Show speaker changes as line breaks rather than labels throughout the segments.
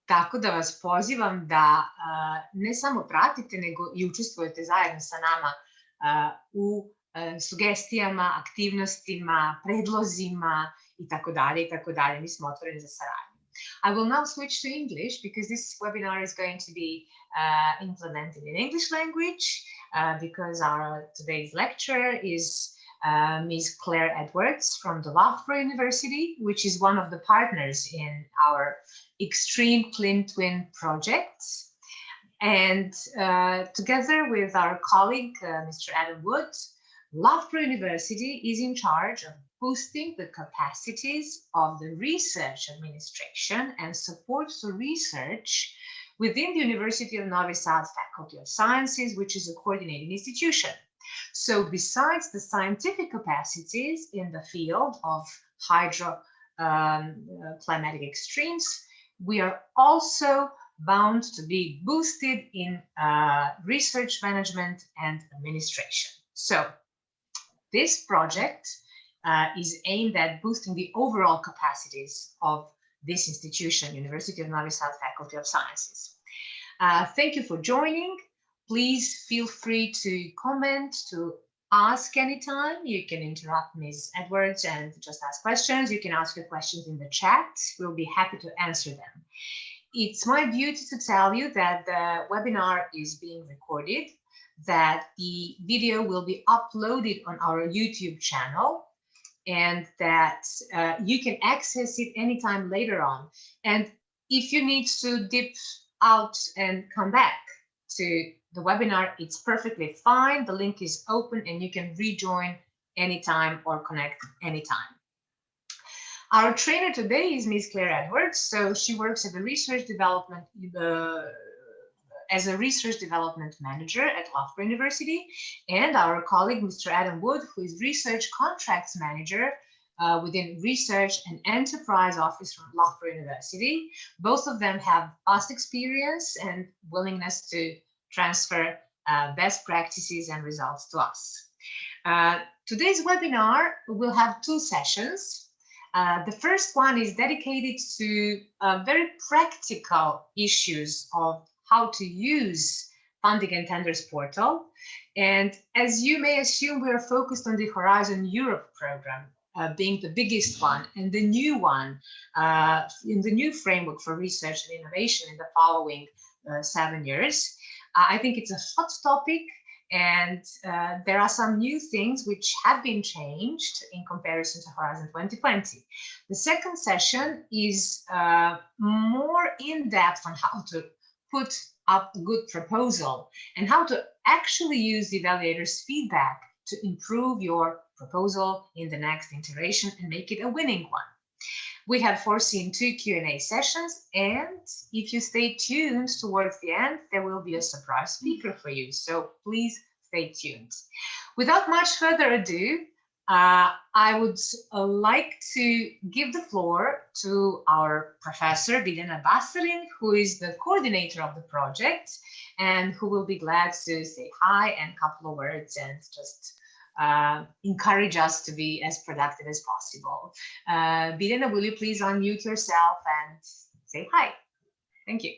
Tako da vas pozivam da ne samo pratite, nego i učestvujete zajedno sa nama u sugestijama, aktivnostima, predlozima i tako dalje. Mi smo otvoreni za saradnju. I will now switch to English because this webinar is going to be implemented in English language because our today's lecturer is Ms. Claire Edwards from the Loughborough University, which is one of the partners in our EXtremeClimTwin project. And together with our colleague, Mr. Adam Wood, Loughborough University is in charge of boosting the capacities of the research administration and support for research within the University of Novi Sad Faculty of Sciences, which is a coordinating institution. So besides the scientific capacities in the field of hydroclimatic extremes, we are also bound to be boosted in research management and administration. So this project is aimed at boosting the overall capacities of this institution, University of Novi Sad Faculty of Sciences. Thank you for joining. Please feel free to comment, to ask anytime. You can interrupt Ms. Edwards and just ask questions. You can ask your questions in the chat. We'll be happy to answer them. It's my duty to tell you that the webinar is being recorded, that the video will be uploaded on our YouTube channel, and that you can access it anytime later on. And if you need to dip out and come back to the webinar, it's perfectly fine. The link is open and you can rejoin anytime or connect anytime. Our trainer today is Ms. Claire Edwards. So she works as a research development manager at Loughborough University, and our colleague, Mr. Adam Wood, who is research contracts manager within Research and Enterprise Office from Loughborough University. Both of them have vast experience and willingness to transfer best practices and results to us. Today's webinar will have two sessions. The first one is dedicated to very practical issues of how to use Funding and Tenders portal. And as you may assume, we are focused on the Horizon Europe program, being the biggest one and the new one in the new framework for research and innovation in the following 7 years. I think it's a hot topic, and there are some new things which have been changed in comparison to Horizon 2020. The second session is more in depth on how to put up a good proposal and how to actually use the evaluator's feedback to improve your proposal in the next iteration and make it a winning one. We have foreseen 2 Q&A sessions, and if you stay tuned towards the end, there will be a surprise speaker for you. So please stay tuned. Without much further ado, I would like to give the floor to our professor, Biljana Baselin, who is the coordinator of the project and who will be glad to say hi and a couple of words and just encourage us to be as productive as possible. Biljana, will you please unmute yourself and say hi? Thank you.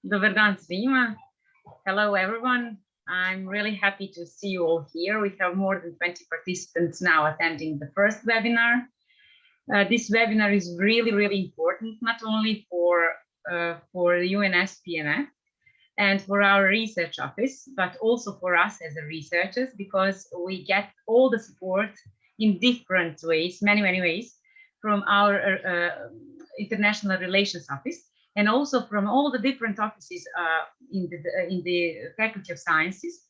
Dobar dan svima. Hello, everyone. I'm really happy to see you all here. We have more than 20 participants now attending the first webinar. This webinar is really, really important, not only for UNSPMF and for our research office, but also for us as researchers, because we get all the support in different ways, many ways, from our international relations office, and also from all the different offices in the Faculty of Sciences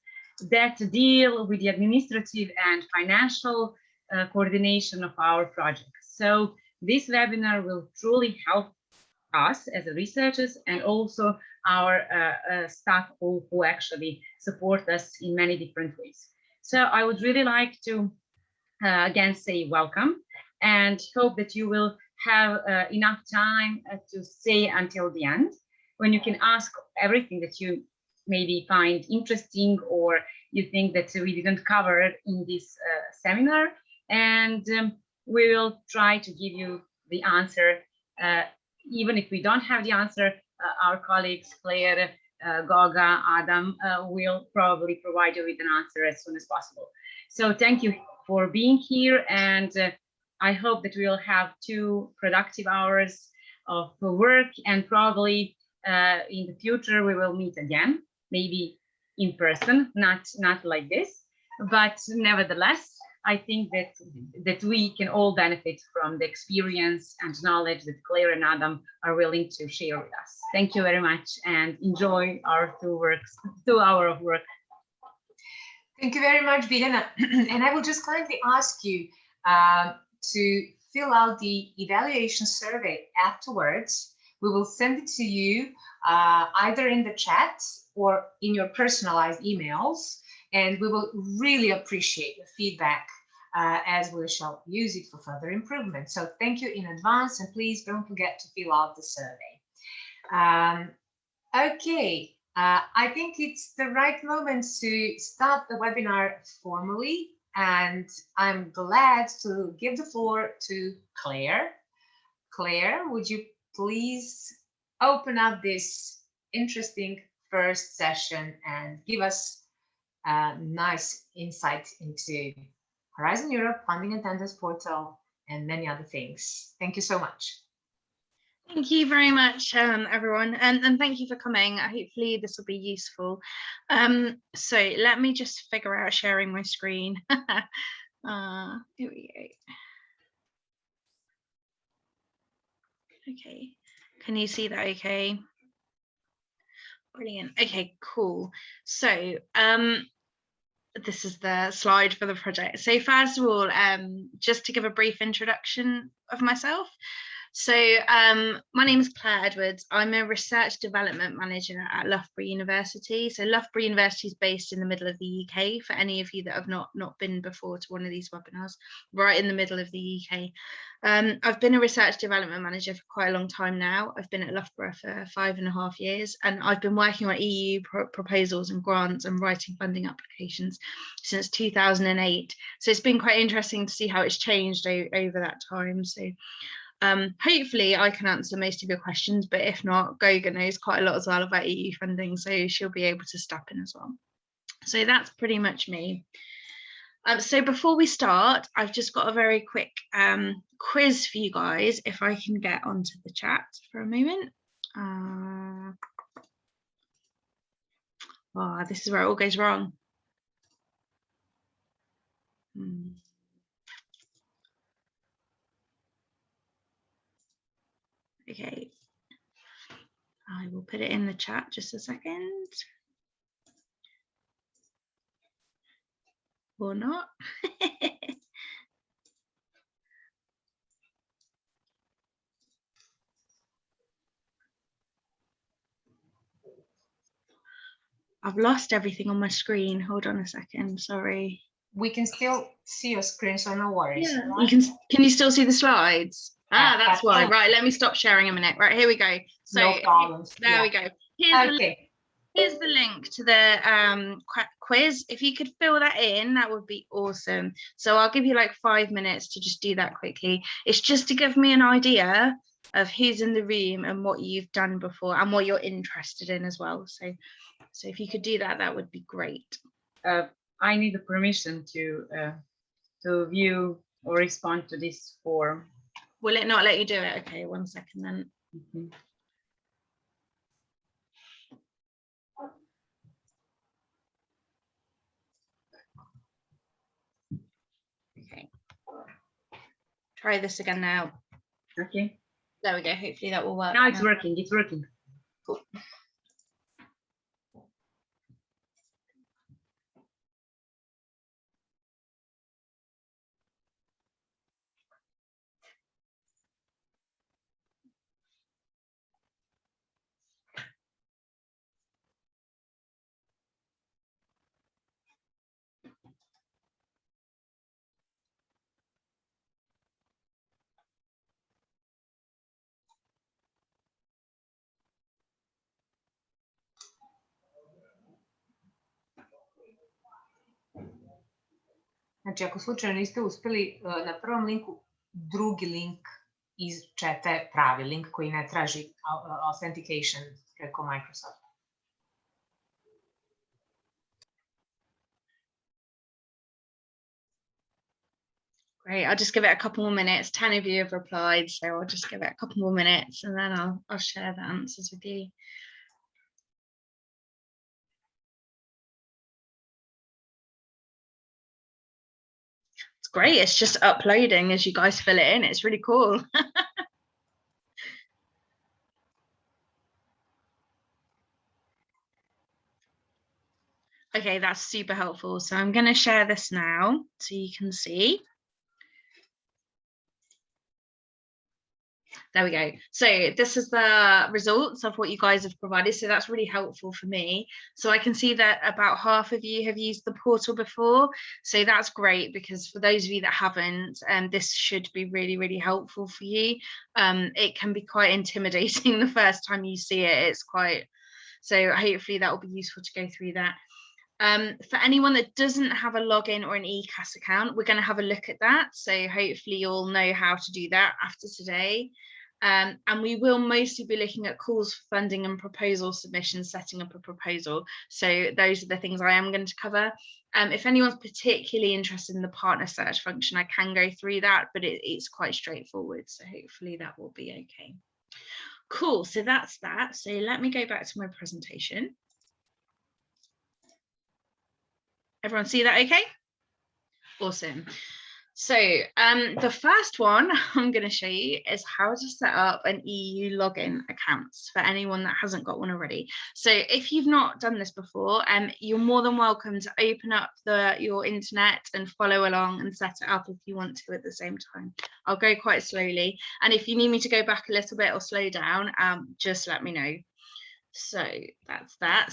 that deal with the administrative and financial coordination of our projects. So this webinar will truly help us as researchers and also our staff who actually support us in many different ways. So I would really like to again say welcome and hope that you will have enough time to stay until the end, when you can ask everything that you maybe find interesting or you think that we didn't cover in this seminar, and we will try to give you the answer. Even if we don't have the answer, our colleagues, Claire, Goga, Adam, will probably provide you with an answer as soon as possible. So thank you for being here, and I hope that we'll have 2 productive hours of work, and probably in the future we will meet again, maybe in person, not like this, but nevertheless, I think that we can all benefit from the experience and knowledge that Claire and Adam are willing to share with us. Thank you very much, and enjoy our 2 hours of work.
Thank you very much, Vidana. And I will just kindly ask you to fill out the evaluation survey afterwards. We will send it to you either in the chat or in your personalized emails. And we will really appreciate your feedback as we shall use it for further improvement. So thank you in advance, and please don't forget to fill out the survey. Okay, I think it's the right moment to start the webinar formally, and I'm glad to give the floor to Claire. Claire, would you please open up this interesting first session and give us a nice insight into Horizon Europe Funding Attendance Portal and many other things. Thank you so much.
Thank you very much, everyone, and thank you for coming. Hopefully this will be useful. So let me just figure out sharing my screen. Here we go. Okay, can you see that okay? Brilliant. Okay, cool. So this is the slide for the project. So first of all, just to give a brief introduction of myself. So my name is Claire Edwards. I'm a research development manager at Loughborough University. So Loughborough University is based in the middle of the UK, for any of you that have not been before to one of these webinars, right in the middle of the UK. I've been a research development manager for quite a long time now. I've been at Loughborough for 5.5 years, and I've been working on EU proposals and grants and writing funding applications since 2008. So it's been quite interesting to see how it's changed over that time. So hopefully I can answer most of your questions, but if not, Goga knows quite a lot as well about EU funding, so she'll be able to step in as well. So that's pretty much me. So before we start, I've just got a very quick quiz for you guys, if I can get onto the chat for a moment. Oh, this is where it all goes wrong. Okay, I will put it in the chat just a second. Or not. I've lost everything on my screen. Hold on a second, sorry.
We can still see your screen, so no worries.
Yeah,
Right?
Can you still see the slides? Ah, that's why. Right, let me stop sharing a minute. Right, here we go. So
no problems.
There we go. Here's the link to the quiz. If you could fill that in, that would be awesome. So I'll give you like 5 minutes to just do that quickly. It's just to give me an idea of who's in the room and what you've done before and what you're interested in as well. So if you could do that, that would be great.
I need the permission to view or respond to this form.
Will it not let you do it? Okay, 1 second then. Okay. Try this again now.
Okay.
There we go. Hopefully that will work.
Now it's working. It's working.
Cool.
Znači, ako slučajno niste uspjeli na prvom linku, drugi link izčete pravi link koji ne traži authentication preko Microsoft.
Great, I'll just give it a couple more minutes. 10 of you have replied, so I'll just give it a couple more minutes and then I'll share the answers with you. It's great, it's just uploading as you guys fill it in. It's really cool. Okay, that's super helpful. So I'm going to share this now so you can see. There we go. So this is the results of what you guys have provided. So that's really helpful for me. So I can see that about half of you have used the portal before. So that's great, because for those of you that haven't, this should be really, really helpful for you. It can be quite intimidating the first time you see it. It's quite, so hopefully that will be useful to go through that. For anyone that doesn't have a login or an ECAS account, we're going to have a look at that. So hopefully you'll know how to do that after today. And we will mostly be looking at calls for funding and proposal submissions, setting up a proposal. So those are the things I am going to cover. If anyone's particularly interested in the partner search function, I can go through that, but it's quite straightforward. So hopefully that will be okay. Cool, so that's that. So let me go back to my presentation. Everyone see that okay? Awesome. So the first one I'm going to show you is how to set up an EU login account for anyone that hasn't got one already. So if you've not done this before, you're more than welcome to open up your internet and follow along and set it up if you want to at the same time. I'll go quite slowly, and if you need me to go back a little bit or slow down, just let me know. So that's that.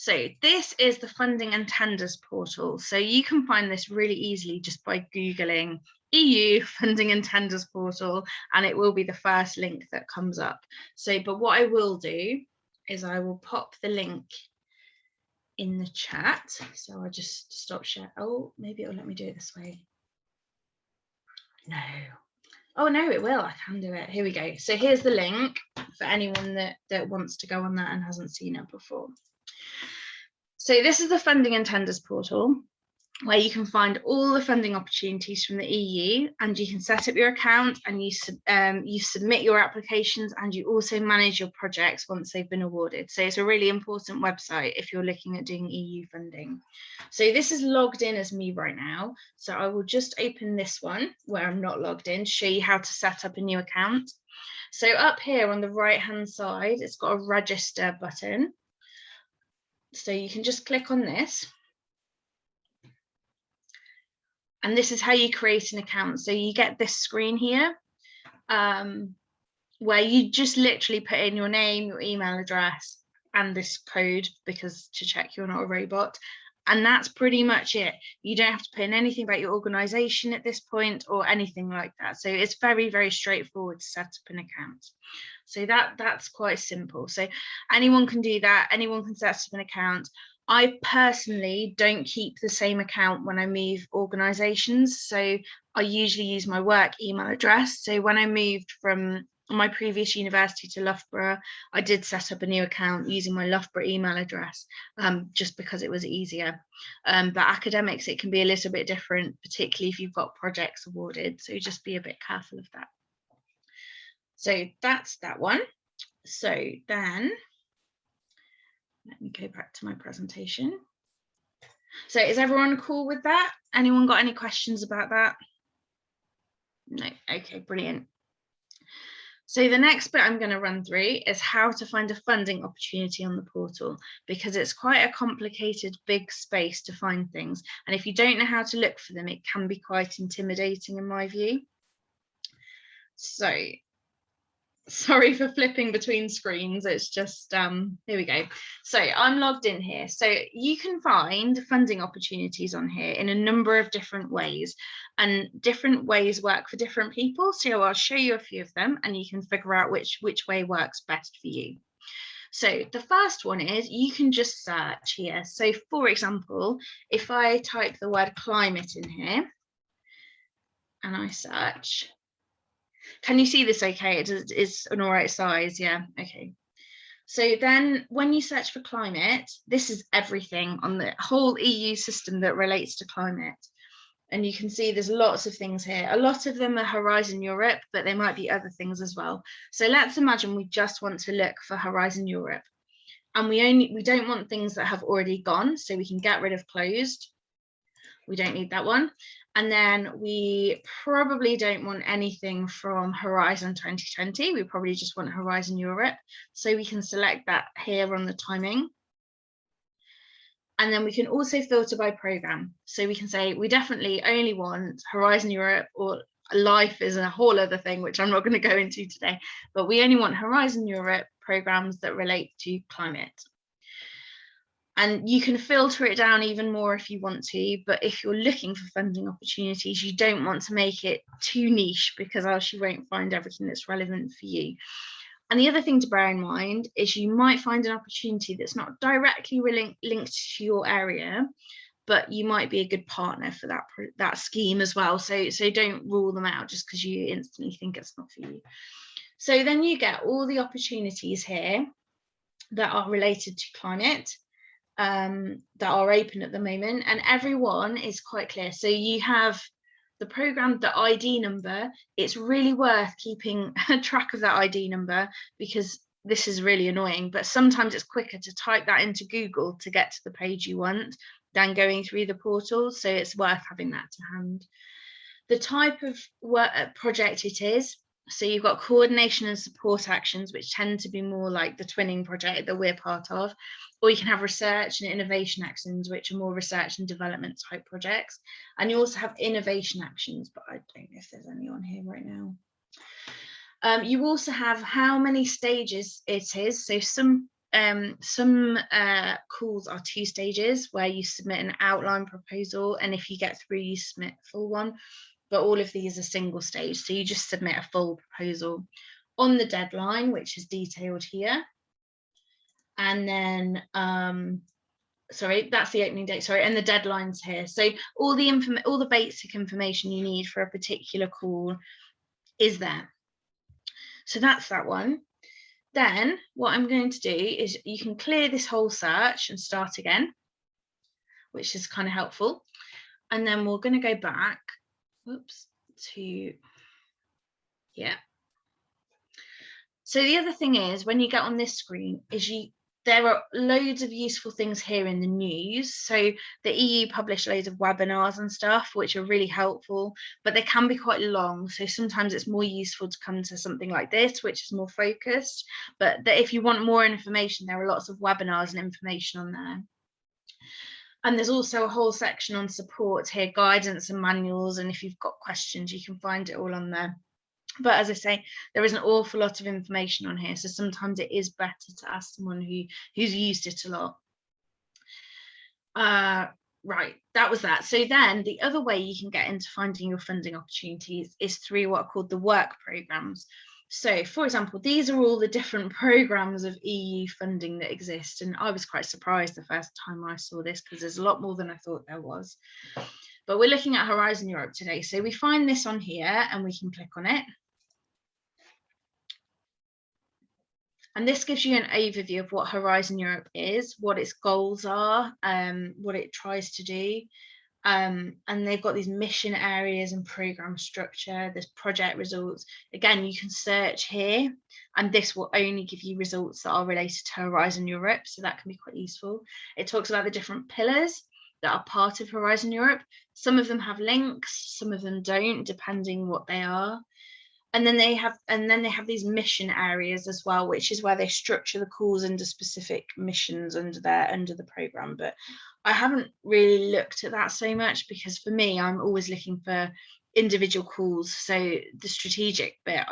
So this is the funding and tenders portal. So you can find this really easily just by Googling EU funding and tenders portal, and it will be the first link that comes up. So, but what I will do is I will pop the link in the chat. So I'll just stop share. Oh, maybe it'll let me do it this way. No. Oh no, it will. I can do it. Here we go. So here's the link for anyone that wants to go on that and hasn't seen it before. So this is the funding and tenders portal, where you can find all the funding opportunities from the EU, and you can set up your account, and you submit your applications, and you also manage your projects once they've been awarded. So it's a really important website if you're looking at doing EU funding. So this is logged in as me right now. So I will just open this one where I'm not logged in to show you how to set up a new account. So up here on the right hand side, it's got a register button. So you can just click on this, and this is how you create an account. So you get this screen here where you just literally put in your name, your email address, and this code, because to check you're not a robot. And that's pretty much it. You don't have to put in anything about your organization at this point or anything like that. So it's very, very straightforward to set up an account. So that's quite simple. So anyone can do that. Anyone can set up an account. I personally don't keep the same account when I move organizations. So I usually use my work email address. So when I moved from my previous university to Loughborough, I did set up a new account using my Loughborough email address, just because it was easier. But academics, it can be a little bit different, particularly if you've got projects awarded. So just be a bit careful of that. So that's that one. So then let me go back to my presentation. So is everyone cool with that? Anyone got any questions about that? No, okay, brilliant. So the next bit I'm going to run through is how to find a funding opportunity on the portal, because it's quite a complicated, big space to find things. And if you don't know how to look for them, it can be quite intimidating in my view. So sorry for flipping between screens. It's just, here we go. So I'm logged in here. So you can find funding opportunities on here in a number of different ways, and different ways work for different people. So I'll show you a few of them and you can figure out which way works best for you. So the first one is you can just search here. So for example, if I type the word climate in here and I search, Can you see this okay? It's an all right size, yeah, okay. So then when you search for climate, this is everything on the whole EU system that relates to climate. And you can see there's lots of things here. A lot of them are Horizon Europe, but there might be other things as well. So let's imagine we just want to look for Horizon Europe. And we don't want things that have already gone, so we can get rid of closed. We don't need that one. And then we probably don't want anything from Horizon 2020. We probably just want Horizon Europe. So we can select that here on the timing. And then we can also filter by program. So we can say we definitely only want Horizon Europe, or life is a whole other thing, which I'm not going to go into today, but we only want Horizon Europe programs that relate to climate. And you can filter it down even more if you want to, but if you're looking for funding opportunities, you don't want to make it too niche, because else you won't find everything that's relevant for you. And the other thing to bear in mind is you might find an opportunity that's not directly linked to your area, but you might be a good partner for that scheme as well. So don't rule them out just because you instantly think it's not for you. So then you get all the opportunities here that are related to climate, that are open at the moment, and everyone is quite clear. So you have the program, the ID number. It's really worth keeping track of that ID number, because this is really annoying, but sometimes it's quicker to type that into Google to get to the page you want than going through the portal, so it's worth having that to hand. The type of project it is, so you've got coordination and support actions, which tend to be more like the twinning project that we're part of, or you can have research and innovation actions, which are more research and development type projects. And you also have innovation actions, but I don't know if there's any on here right now. You also have how many stages it is. So some calls are 2 stages, where you submit an outline proposal, and if you get through, you submit a full one. But all of these are single stage, so you just submit a full proposal on the deadline, which is detailed here. And then sorry, that's the opening date, sorry, and the deadline's here. So all the basic information you need for a particular call is there. So that's that one. Then what I'm going to do is you can clear this whole search and start again, which is kind of helpful. And then we're going to go back, oops, to, yeah. So the other thing is, when you get on this screen, is there are loads of useful things here in the news. So the EU publish loads of webinars and stuff, which are really helpful, but they can be quite long. So sometimes it's more useful to come to something like this, which is more focused. But if you want more information, there are lots of webinars and information on there. And there's also a whole section on support here, guidance and manuals. And if you've got questions, you can find it all on there. But as I say, there is an awful lot of information on here, so sometimes it is better to ask someone who's used it a lot. Right, that was that. So then the other way you can get into finding your funding opportunities is through what are called the work programs. So, for example, these are all the different programs of EU funding that exist, and I was quite surprised the first time I saw this, because there's a lot more than I thought there was. But we're looking at Horizon Europe today, so we find this on here and we can click on it. And this gives you an overview of what Horizon Europe is, what its goals are, what it tries to do. And they've got these mission areas and program structure, there's project results. Again, you can search here, and this will only give you results that are related to Horizon Europe, so that can be quite useful. It talks about the different pillars that are part of Horizon Europe. Some of them have links, some of them don't, depending what they are. And then they have these mission areas as well, which is where they structure the calls into specific missions under the program. But I haven't really looked at that so much, because for me, I'm always looking for individual calls. So the strategic bit,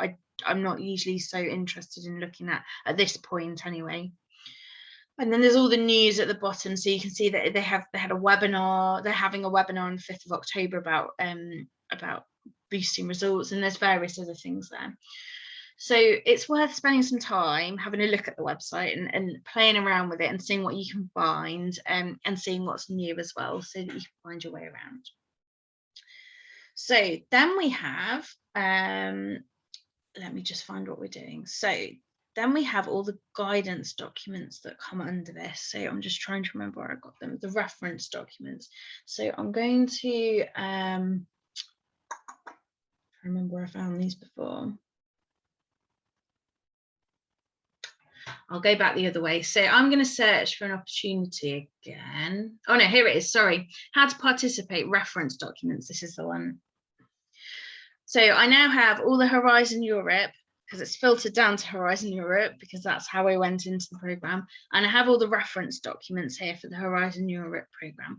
I'm not usually so interested in looking at this point anyway. And then there's all the news at the bottom, so you can see that they had a webinar. They're having a webinar on the 5th of October about boosting results, and there's various other things there. So it's worth spending some time having a look at the website and playing around with it and seeing what you can find, and seeing what's new as well, so that you can find your way around. So then we have let me just find what we're doing. So then we have all the guidance documents that come under this. So I'm just trying to remember where I got them, the reference documents. So I'm going to remember where I found these before. I'll go back the other way. So I'm going to search for an opportunity again. Oh no, here it is. Sorry. How to participate reference documents. This is the one. So I now have all the Horizon Europe, because it's filtered down to Horizon Europe, because that's how I went into the program. And I have all the reference documents here for the Horizon Europe program.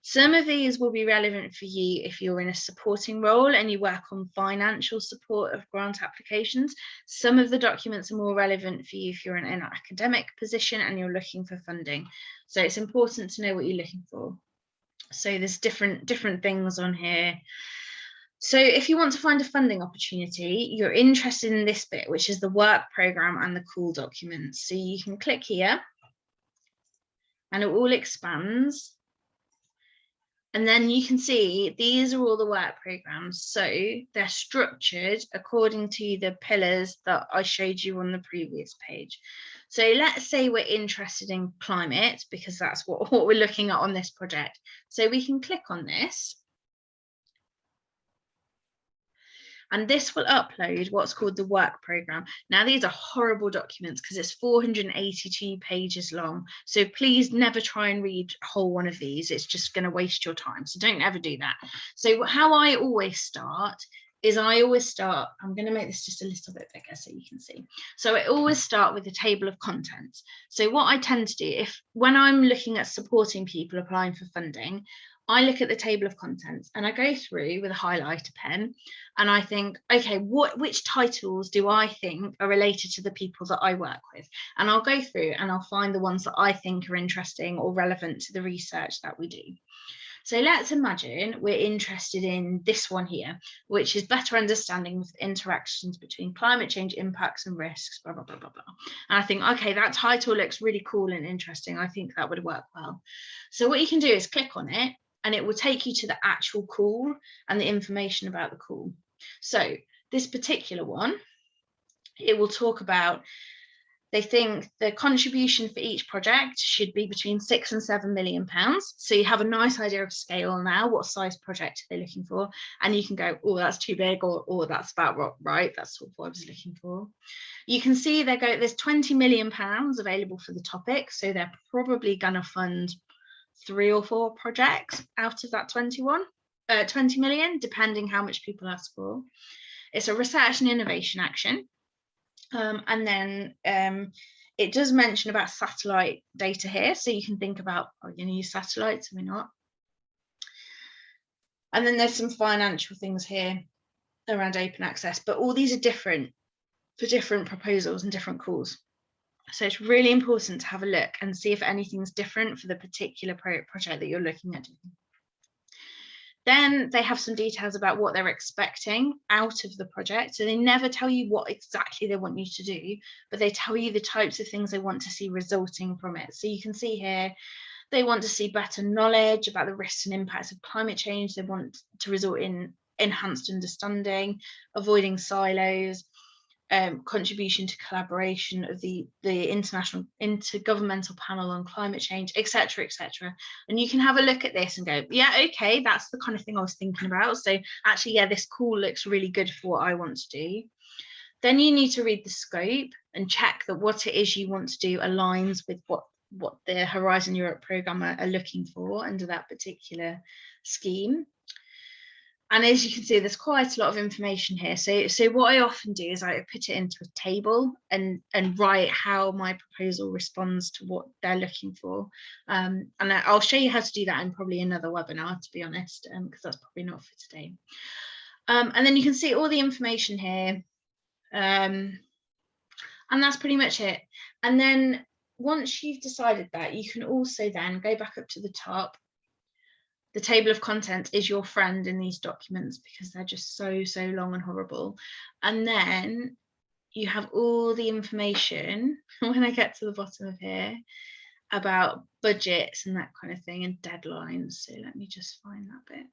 Some of these will be relevant for you if you're in a supporting role and you work on financial support of grant applications. Some of the documents are more relevant for you if you're in an academic position and you're looking for funding. So it's important to know what you're looking for. So there's different things on here. So if you want to find a funding opportunity, you're interested in this bit, which is the work program and the call documents. So you can click here and it all expands. And then you can see these are all the work programs. So they're structured according to the pillars that I showed you on the previous page. So let's say we're interested in climate, because that's what we're looking at on this project. So we can click on this. And this will upload what's called the work program. Now, these are horrible documents because it's 482 pages long. So please never try and read a whole one of these. It's just going to waste your time. So don't ever do that. So how I always start is I'm going to make this just a little bit bigger so you can see. So I always start with a table of contents. So what I tend to do, when I'm looking at supporting people applying for funding, I look at the table of contents and I go through with a highlighter pen and I think, okay, which titles do I think are related to the people that I work with? And I'll go through and I'll find the ones that I think are interesting or relevant to the research that we do. So let's imagine we're interested in this one here, which is better understanding of interactions between climate change impacts and risks, blah, blah, blah, blah, blah. And I think, okay, that title looks really cool and interesting. I think that would work well. So what you can do is click on it and it will take you to the actual call and the information about the call. So this particular one, it will talk about, they think the contribution for each project should be between £6 and £7 million. So you have a nice idea of scale now, what size project they're looking for. And you can go, oh, that's too big, or oh, that's about right. That's sort of what I was looking for. You can see there's £20 million available for the topic. So they're probably going to fund 3 or 4 projects out of that 20 million, depending how much people ask for. It's a research and innovation action. And then it does mention about satellite data here. So you can think about, are we going to use satellites? Are we not? And then there's some financial things here around open access, but all these are different for different proposals and different calls. So it's really important to have a look and see if anything's different for the particular project that you're looking at. Then they have some details about what they're expecting out of the project. So they never tell you what exactly they want you to do, but they tell you the types of things they want to see resulting from it. So you can see here, they want to see better knowledge about the risks and impacts of climate change. They want to result in enhanced understanding, avoiding silos, contribution to collaboration of the international intergovernmental panel on climate change, etc., etc. And you can have a look at this and go, yeah, okay, that's the kind of thing I was thinking about. So actually, yeah, this call looks really good for what I want to do. Then you need to read the scope and check that what it is you want to do aligns with what the Horizon Europe programme are looking for under that particular scheme. And as you can see, there's quite a lot of information here. So what I often do is I put it into a table and write how my proposal responds to what they're looking for. And I'll show you how to do that in probably another webinar, to be honest, because that's probably not for today. And then you can see all the information here. And that's pretty much it. And then once you've decided that, you can also then go back up to the top. The table of contents is your friend in these documents because they're just so long and horrible. And then you have all the information when I get to the bottom of here about budgets and that kind of thing and deadlines. So let me just find that bit.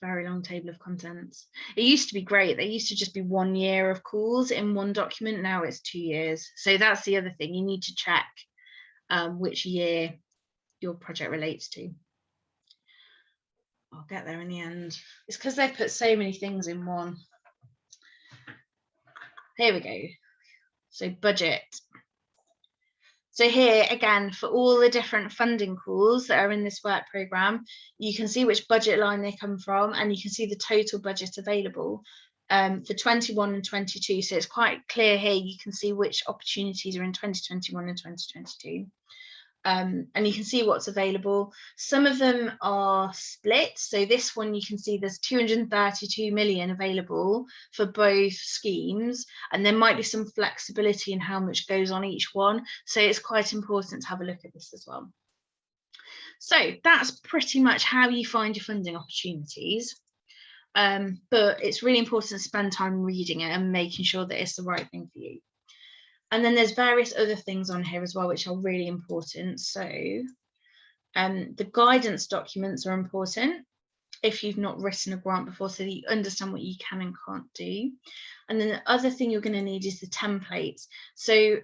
very long table of contents. It used to be great. There used to just be 1 year of calls in one document. Now it's 2 years. So that's the other thing. You need to check which year your project relates to. I'll get there in the end. It's because they've put so many things in one. Here we go. So budget. So here again, for all the different funding calls that are in this work programme, you can see which budget line they come from, and you can see the total budget available for 21 and 22. So it's quite clear here. You can see which opportunities are in 2021 and 2022. And you can see what's available. Some of them are split. So this one, you can see there's 232 million available for both schemes, and there might be some flexibility in how much goes on each one. So it's quite important to have a look at this as well. So that's pretty much how you find your funding opportunities. But it's really important to spend time reading it and making sure that it's the right thing for you. And then there's various other things on here as well, which are really important. So the guidance documents are important if you've not written a grant before, so that you understand what you can and can't do. And then the other thing you're going to need is the templates. So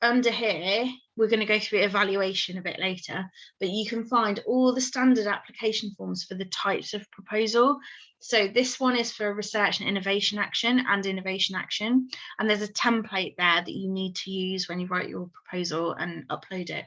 under here, we're going to go through evaluation a bit later, but you can find all the standard application forms for the types of proposal. So this one is for research and innovation action and innovation action. And there's a template there that you need to use when you write your proposal and upload it.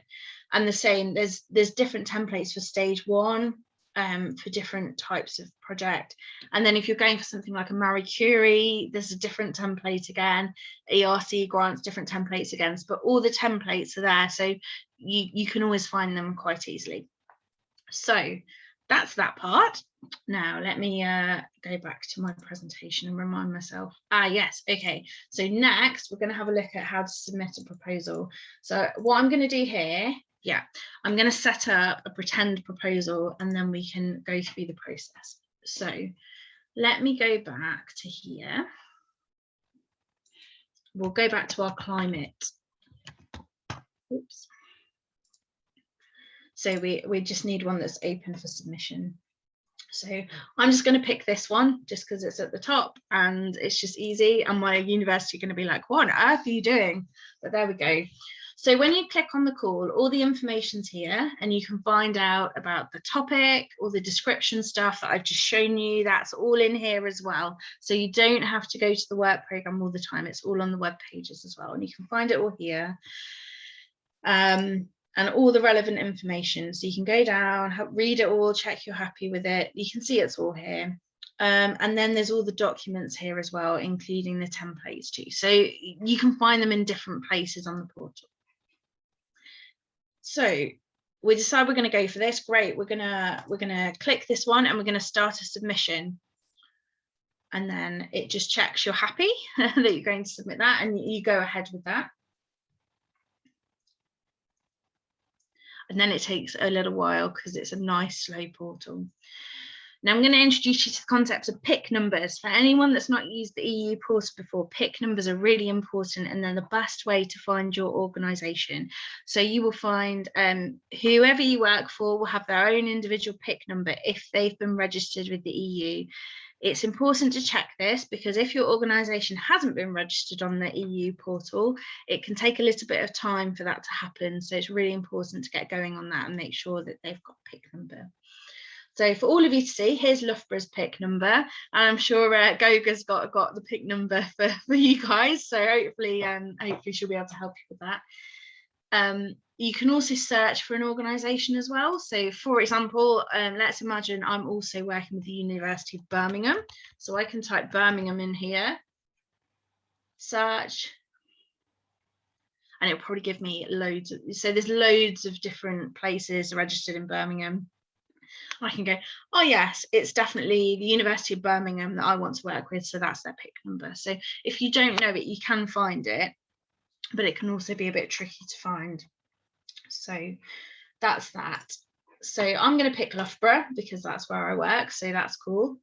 And the same, there's different templates for stage 1, for different types of project. And then if you're going for something like a Marie Curie, there's a different template again. ERC grants, different templates again, but all the templates are there, so you can always find them quite easily. So that's that part. Now let me go back to my presentation and remind myself. Yes, okay, so next we're going to have a look at how to submit a proposal. So what I'm going to do here, I'm going to set up a pretend proposal and then we can go through the process. So let me go back to here. We'll go back to our climate. Oops. So we just need one that's open for submission. So I'm just going to pick this one just because it's at the top and it's just easy, and my university are going to be like, what on earth are you doing? But there we go. So when you click on the call, all the information's here, and you can find out about the topic, all the description stuff that I've just shown you. That's all in here as well. So you don't have to go to the work programme all the time. It's all on the web pages as well, and you can find it all here. And all the relevant information. So you can go down, read it all, check you're happy with it. You can see it's all here. And then there's all the documents here as well, including the templates too. So you can find them in different places on the portal. So we decide we're going to go for this. Great. We're gonna click this one and we're going to start a submission. And then it just checks you're happy that you're going to submit that, and you go ahead with that. And then it takes a little while because it's a nice slow portal. Now I'm going to introduce you to the concepts of PIC numbers. For anyone that's not used the EU portal before, PIC numbers are really important, and they're the best way to find your organisation. So you will find whoever you work for will have their own individual PIC number if they've been registered with the EU. It's important to check this because if your organisation hasn't been registered on the EU portal, it can take a little bit of time for that to happen. So it's really important to get going on that and make sure that they've got PIC number. So for all of you to see, here's Loughborough's PIC number, and I'm sure Goga's got the PIC number for you guys. So hopefully she'll be able to help you with that. You can also search for an organisation as well. So for example, let's imagine I'm also working with the University of Birmingham. So I can type Birmingham in here, search, and it'll probably give me loads of, so there's loads of different places registered in Birmingham. I can go, oh yes, it's definitely the University of Birmingham that I want to work with, so that's their PIC number. So if you don't know it, you can find it, but it can also be a bit tricky to find. So that's that. So I'm going to pick Loughborough because that's where I work, so that's cool.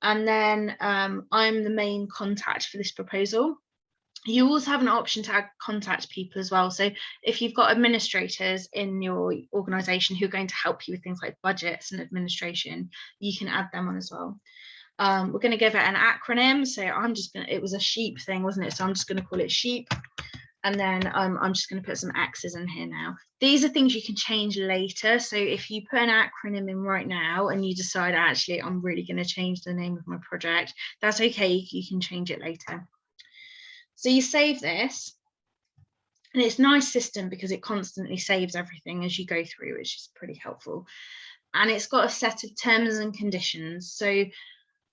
And then I'm the main contact for this proposal. You also have an option to add contact people as well. So if you've got administrators in your organisation who are going to help you with things like budgets and administration, you can add them on as well. We're going to give it an acronym. So it was a sheep thing, wasn't it? So I'm just going to call it sheep. And then I'm just going to put some X's in here now. These are things you can change later. So if you put an acronym in right now and you decide, actually, I'm really going to change the name of my project, that's okay. You can change it later. So you save this, and it's a nice system because it constantly saves everything as you go through, which is pretty helpful. And it's got a set of terms and conditions. So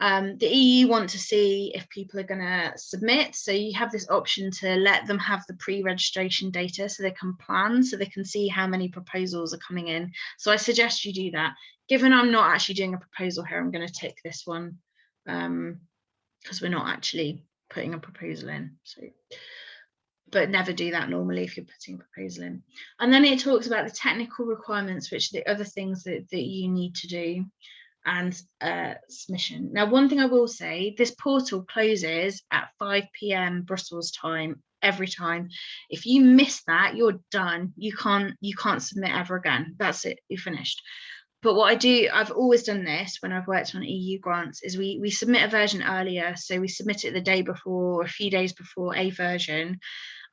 the EU want to see if people are going to submit. So you have this option to let them have the pre-registration data so they can plan, so they can see how many proposals are coming in. So I suggest you do that. Given I'm not actually doing a proposal here, I'm going to tick this one because we're not actually putting a proposal in. So, but never do that normally if you're putting a proposal in. And then it talks about the technical requirements, which are the other things that you need to do, and submission. Now, one thing I will say, this portal closes at 5 p.m. Brussels time every time. If you miss that, you're done. You can't submit ever again. That's it, you're finished. But what I do, I've always done this when I've worked on EU grants, is we submit a version earlier. So we submit it the day before or a few days before a version,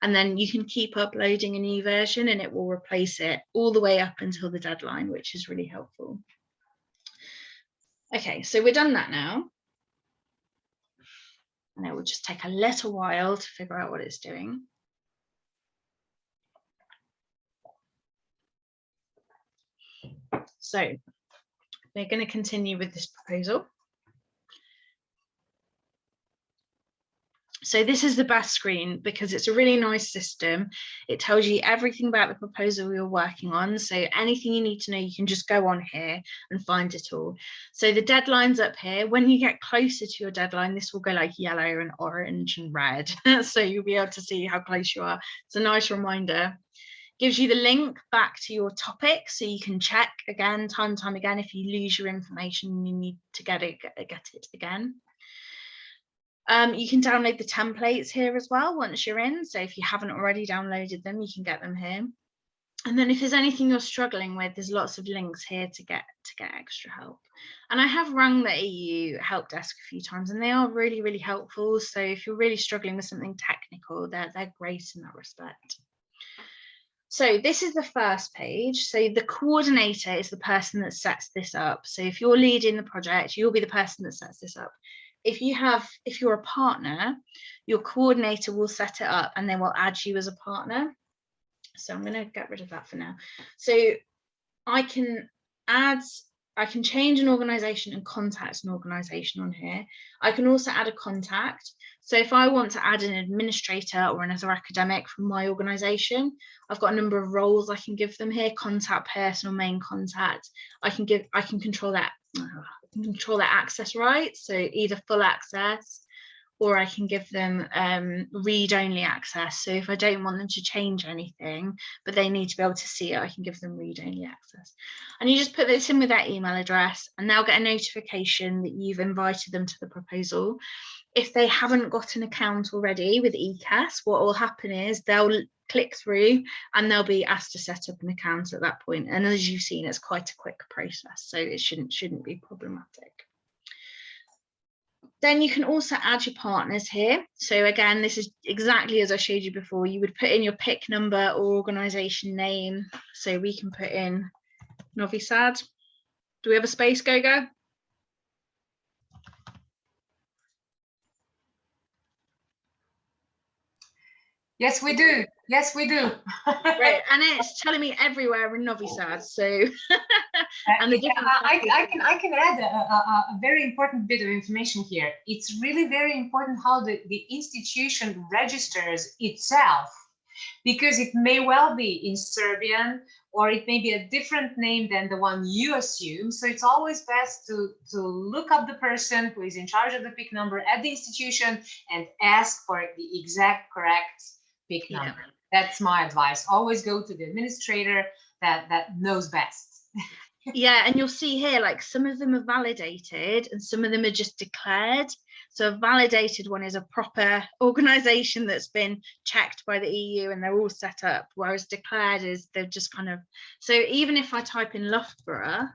and then you can keep uploading a new version and it will replace it all the way up until the deadline, which is really helpful. Okay, so we're done that now. And it will just take a little while to figure out what it's doing. So we're going to continue with this proposal. So this is the best screen because it's a really nice system. It tells you everything about the proposal you're working on. So anything you need to know, you can just go on here and find it all. So the deadline's up here. When you get closer to your deadline, this will go like yellow and orange and red. So you'll be able to see how close you are. It's a nice reminder. Gives you the link back to your topic, so you can check again, time and time again. If you lose your information, you need to get it again. You can download the templates here as well once you're in. So if you haven't already downloaded them, you can get them here. And then if there's anything you're struggling with, there's lots of links here to get extra help. And I have rung the EU help desk a few times, and they are really, really helpful. So if you're really struggling with something technical, they're great in that respect. So this is the first page. So the coordinator is the person that sets this up. So if you're leading the project, you'll be the person that sets this up. If you're a partner, your coordinator will set it up and they will add you as a partner. So I'm going to get rid of that for now. So I can change an organization and contact an organization on here. I can also add a contact. So if I want to add an administrator or another academic from my organization, I've got a number of roles I can give them here: contact person or main contact. I can control that. Control their access rights, so either full access, or I can give them read-only access. So if I don't want them to change anything, but they need to be able to see it, I can give them read-only access. And you just put this in with their email address, and they'll get a notification that you've invited them to the proposal. If they haven't got an account already with ECAS, what will happen is they'll click through and they'll be asked to set up an account at that point. And as you've seen, it's quite a quick process, so it shouldn't be problematic. Then you can also add your partners here. So again, this is exactly as I showed you before. You would put in your PIC number or organisation name. So we can put in Novi Sad. Do we have a space, Gogo?
Yes, we do. Yes, we do.
Right, and it's telling me everywhere in Novi Sad. So, and the different
I can add a very important bit of information here. It's really very important how the institution registers itself, because it may well be in Serbian, or it may be a different name than the one you assume. So it's always best to look up the person who is in charge of the PIC number at the institution and ask for the exact correct PIC number. Yeah. That's my advice. Always go to the administrator that knows best.
Yeah, and you'll see here, like, some of them are validated and some of them are just declared. So a validated one is a proper organisation that's been checked by the EU and they're all set up, whereas declared is they're just kind of, so even if I type in Loughborough,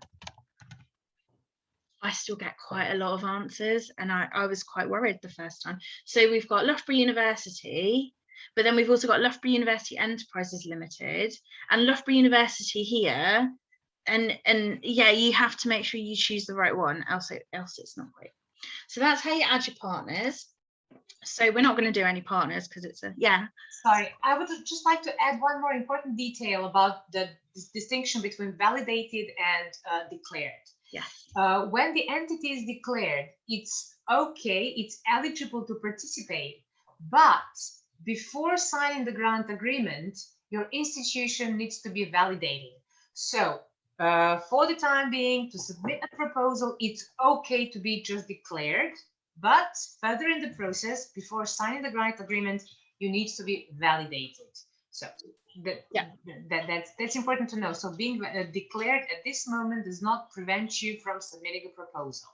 I still get quite a lot of answers, and I was quite worried the first time. So we've got Loughborough University, but then we've also got Loughborough University Enterprises Limited and Loughborough University here. And yeah, you have to make sure you choose the right one, else it's not great. So that's how you add your partners. So we're not going to do any partners because it's a, yeah.
Sorry, I would just like to add one more important detail about the distinction between validated and declared.
Yes.
When the entity is declared, it's okay, it's eligible to participate, but before signing the grant agreement, your institution needs to be validated. So for the time being, to submit a proposal, it's okay to be just declared, but further in the process, before signing the grant agreement, you need to be validated. So that's important to know. So being declared at this moment does not prevent you from submitting a proposal.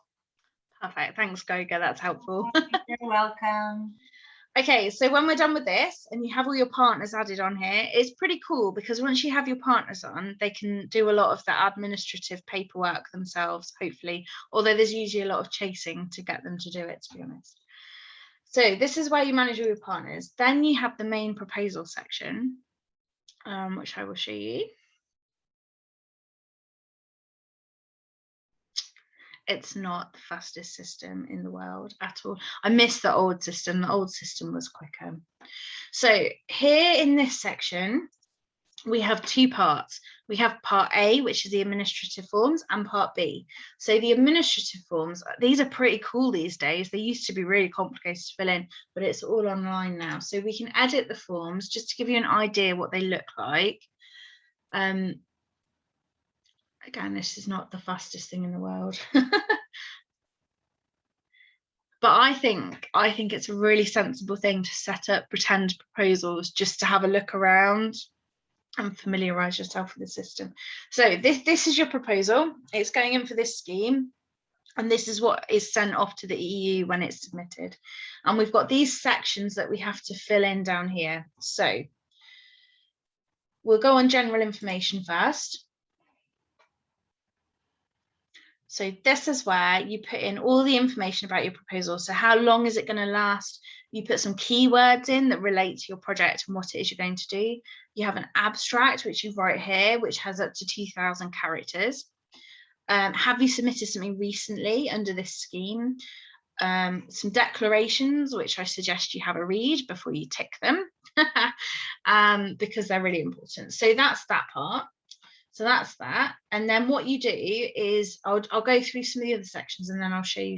Perfect. Thanks, Goga. That's helpful.
You're welcome.
Okay, so when we're done with this and you have all your partners added on here, it's pretty cool because once you have your partners on, they can do a lot of the administrative paperwork themselves, hopefully, although there's usually a lot of chasing to get them to do it, to be honest. So this is where you manage all your partners. Then you have the main proposal section, which I will show you. It's not the fastest system in the world at all. I miss the old system. The old system was quicker. So here in this section, we have two parts. We have part A, which is the administrative forms, and part B. So the administrative forms, these are pretty cool these days. They used to be really complicated to fill in, but it's all online now. So we can edit the forms just to give you an idea what they look like. Again, this is not the fastest thing in the world. But I think it's a really sensible thing to set up pretend proposals just to have a look around and familiarize yourself with the system. So this is your proposal. It's going in for this scheme. And this is what is sent off to the EU when it's submitted. And we've got these sections that we have to fill in down here. So we'll go on general information first. So this is where you put in all the information about your proposal. So how long is it going to last? You put some keywords in that relate to your project and what it is you're going to do. You have an abstract, which you write here, which has up to 2,000 characters. Have you submitted something recently under this scheme? Some declarations, which I suggest you have a read before you tick them, because they're really important. So that's that part. So that's that. And then what you do is I'll go through some of the other sections and then I'll show you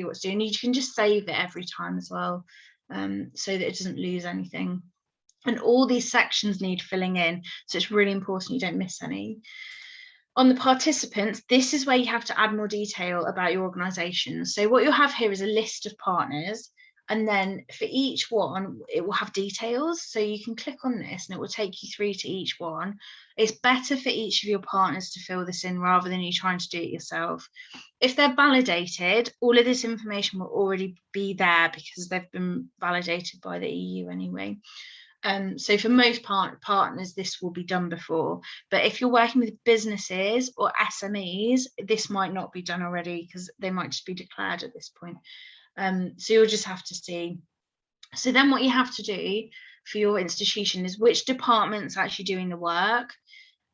what's doing. You can just save it every time as well, so that it doesn't lose anything. And all these sections need filling in. So it's really important you don't miss any. On the participants, this is where you have to add more detail about your organisation. So what you'll have here is a list of partners. And then for each one, it will have details. So you can click on this and it will take you through to each one. It's better for each of your partners to fill this in rather than you trying to do it yourself. If they're validated, all of this information will already be there because they've been validated by the EU anyway. So for most partners, this will be done before. But if you're working with businesses or SMEs, this might not be done already because they might just be declared at this point. So you'll just have to see. So then what you have to do for your institution is which department's actually doing the work.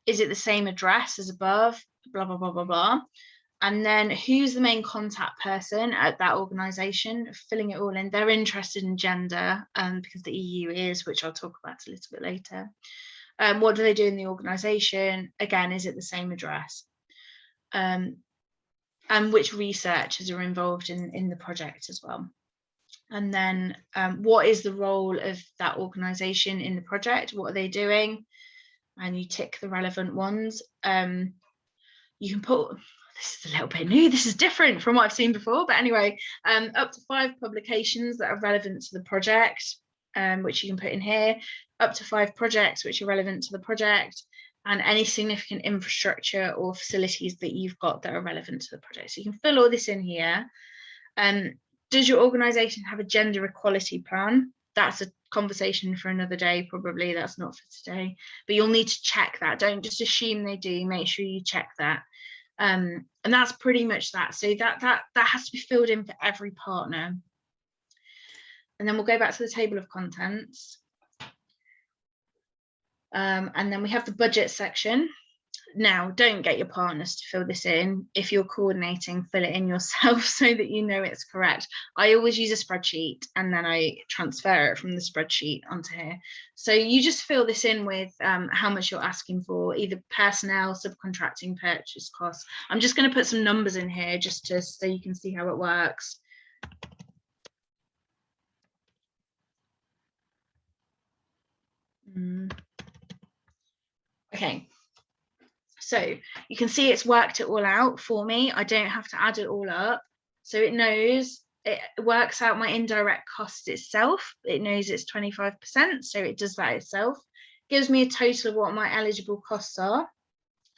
Is it the same address as above? Blah, blah, blah, blah, blah. And then who's the main contact person at that organisation, filling it all in. They're interested in gender because the EU is, which I'll talk about a little bit later. What do they do in the organisation? Again, is it the same address? And which researchers are involved in the project as well. And then what is the role of that organisation in the project? What are they doing? And you tick the relevant ones. You can put, this is a little bit new, this is different from what I've seen before, but anyway, up to 5 publications that are relevant to the project, which you can put in here, up to 5 projects which are relevant to the project, and any significant infrastructure or facilities that you've got that are relevant to the project. So you can fill all this in here. Does your organisation have a gender equality plan? That's a conversation for another day, probably. That's not for today. But you'll need to check that. Don't just assume they do. Make sure you check that. And that's pretty much that. So that has to be filled in for every partner. And then we'll go back to the table of contents. And then we have the budget section. Now, don't get your partners to fill this in. If you're coordinating, fill it in yourself so that you know it's correct. I always use a spreadsheet and then I transfer it from the spreadsheet onto here. So you just fill this in with how much you're asking for, either personnel, subcontracting, purchase costs. I'm just going to put some numbers in here just so you can see how it works. Okay. So you can see it's worked it all out for me. I don't have to add it all up. So it knows, it works out my indirect cost itself. It knows it's 25%, so it does that itself. Gives me a total of what my eligible costs are.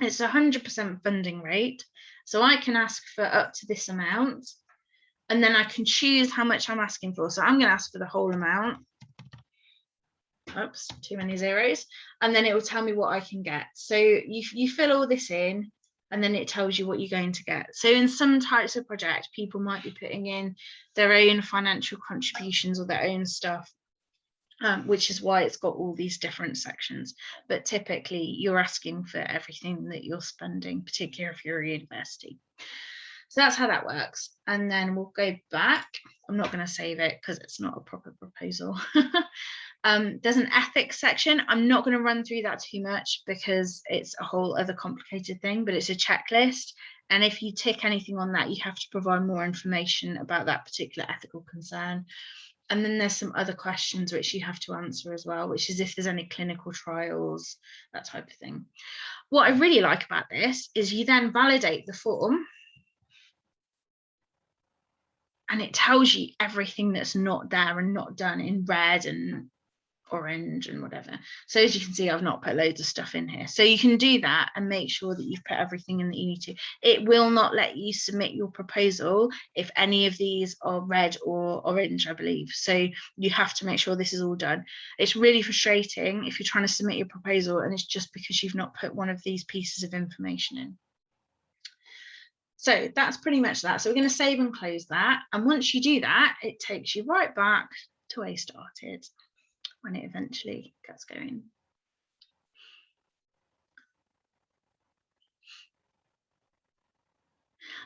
It's 100% funding rate. So I can ask for up to this amount, and then I can choose how much I'm asking for. So I'm going to ask for the whole amount. Oops, too many zeros. And then it will tell me what I can get. So you fill all this in, and then it tells you what you're going to get. So in some types of project, people might be putting in their own financial contributions or their own stuff, which is why it's got all these different sections. But typically you're asking for everything that you're spending, particularly if you're a university. So that's how that works. And then we'll go back. I'm not going to save it because it's not a proper proposal. There's an ethics section. I'm not going to run through that too much because it's a whole other complicated thing, but it's a checklist. And if you tick anything on that, you have to provide more information about that particular ethical concern. And then there's some other questions which you have to answer as well, which is if there's any clinical trials, that type of thing. What I really like about this is you then validate the form, and it tells you everything that's not there and not done in red and orange and whatever. So as you can see, I've not put loads of stuff in here. So you can do that and make sure that you've put everything in that you need to. It will not let you submit your proposal if any of these are red or orange, I believe. So you have to make sure this is all done. It's really frustrating if you're trying to submit your proposal and it's just because you've not put one of these pieces of information in. So that's pretty much that. So we're going to save and close that. And once you do that, it takes you right back to where you started when it eventually gets going.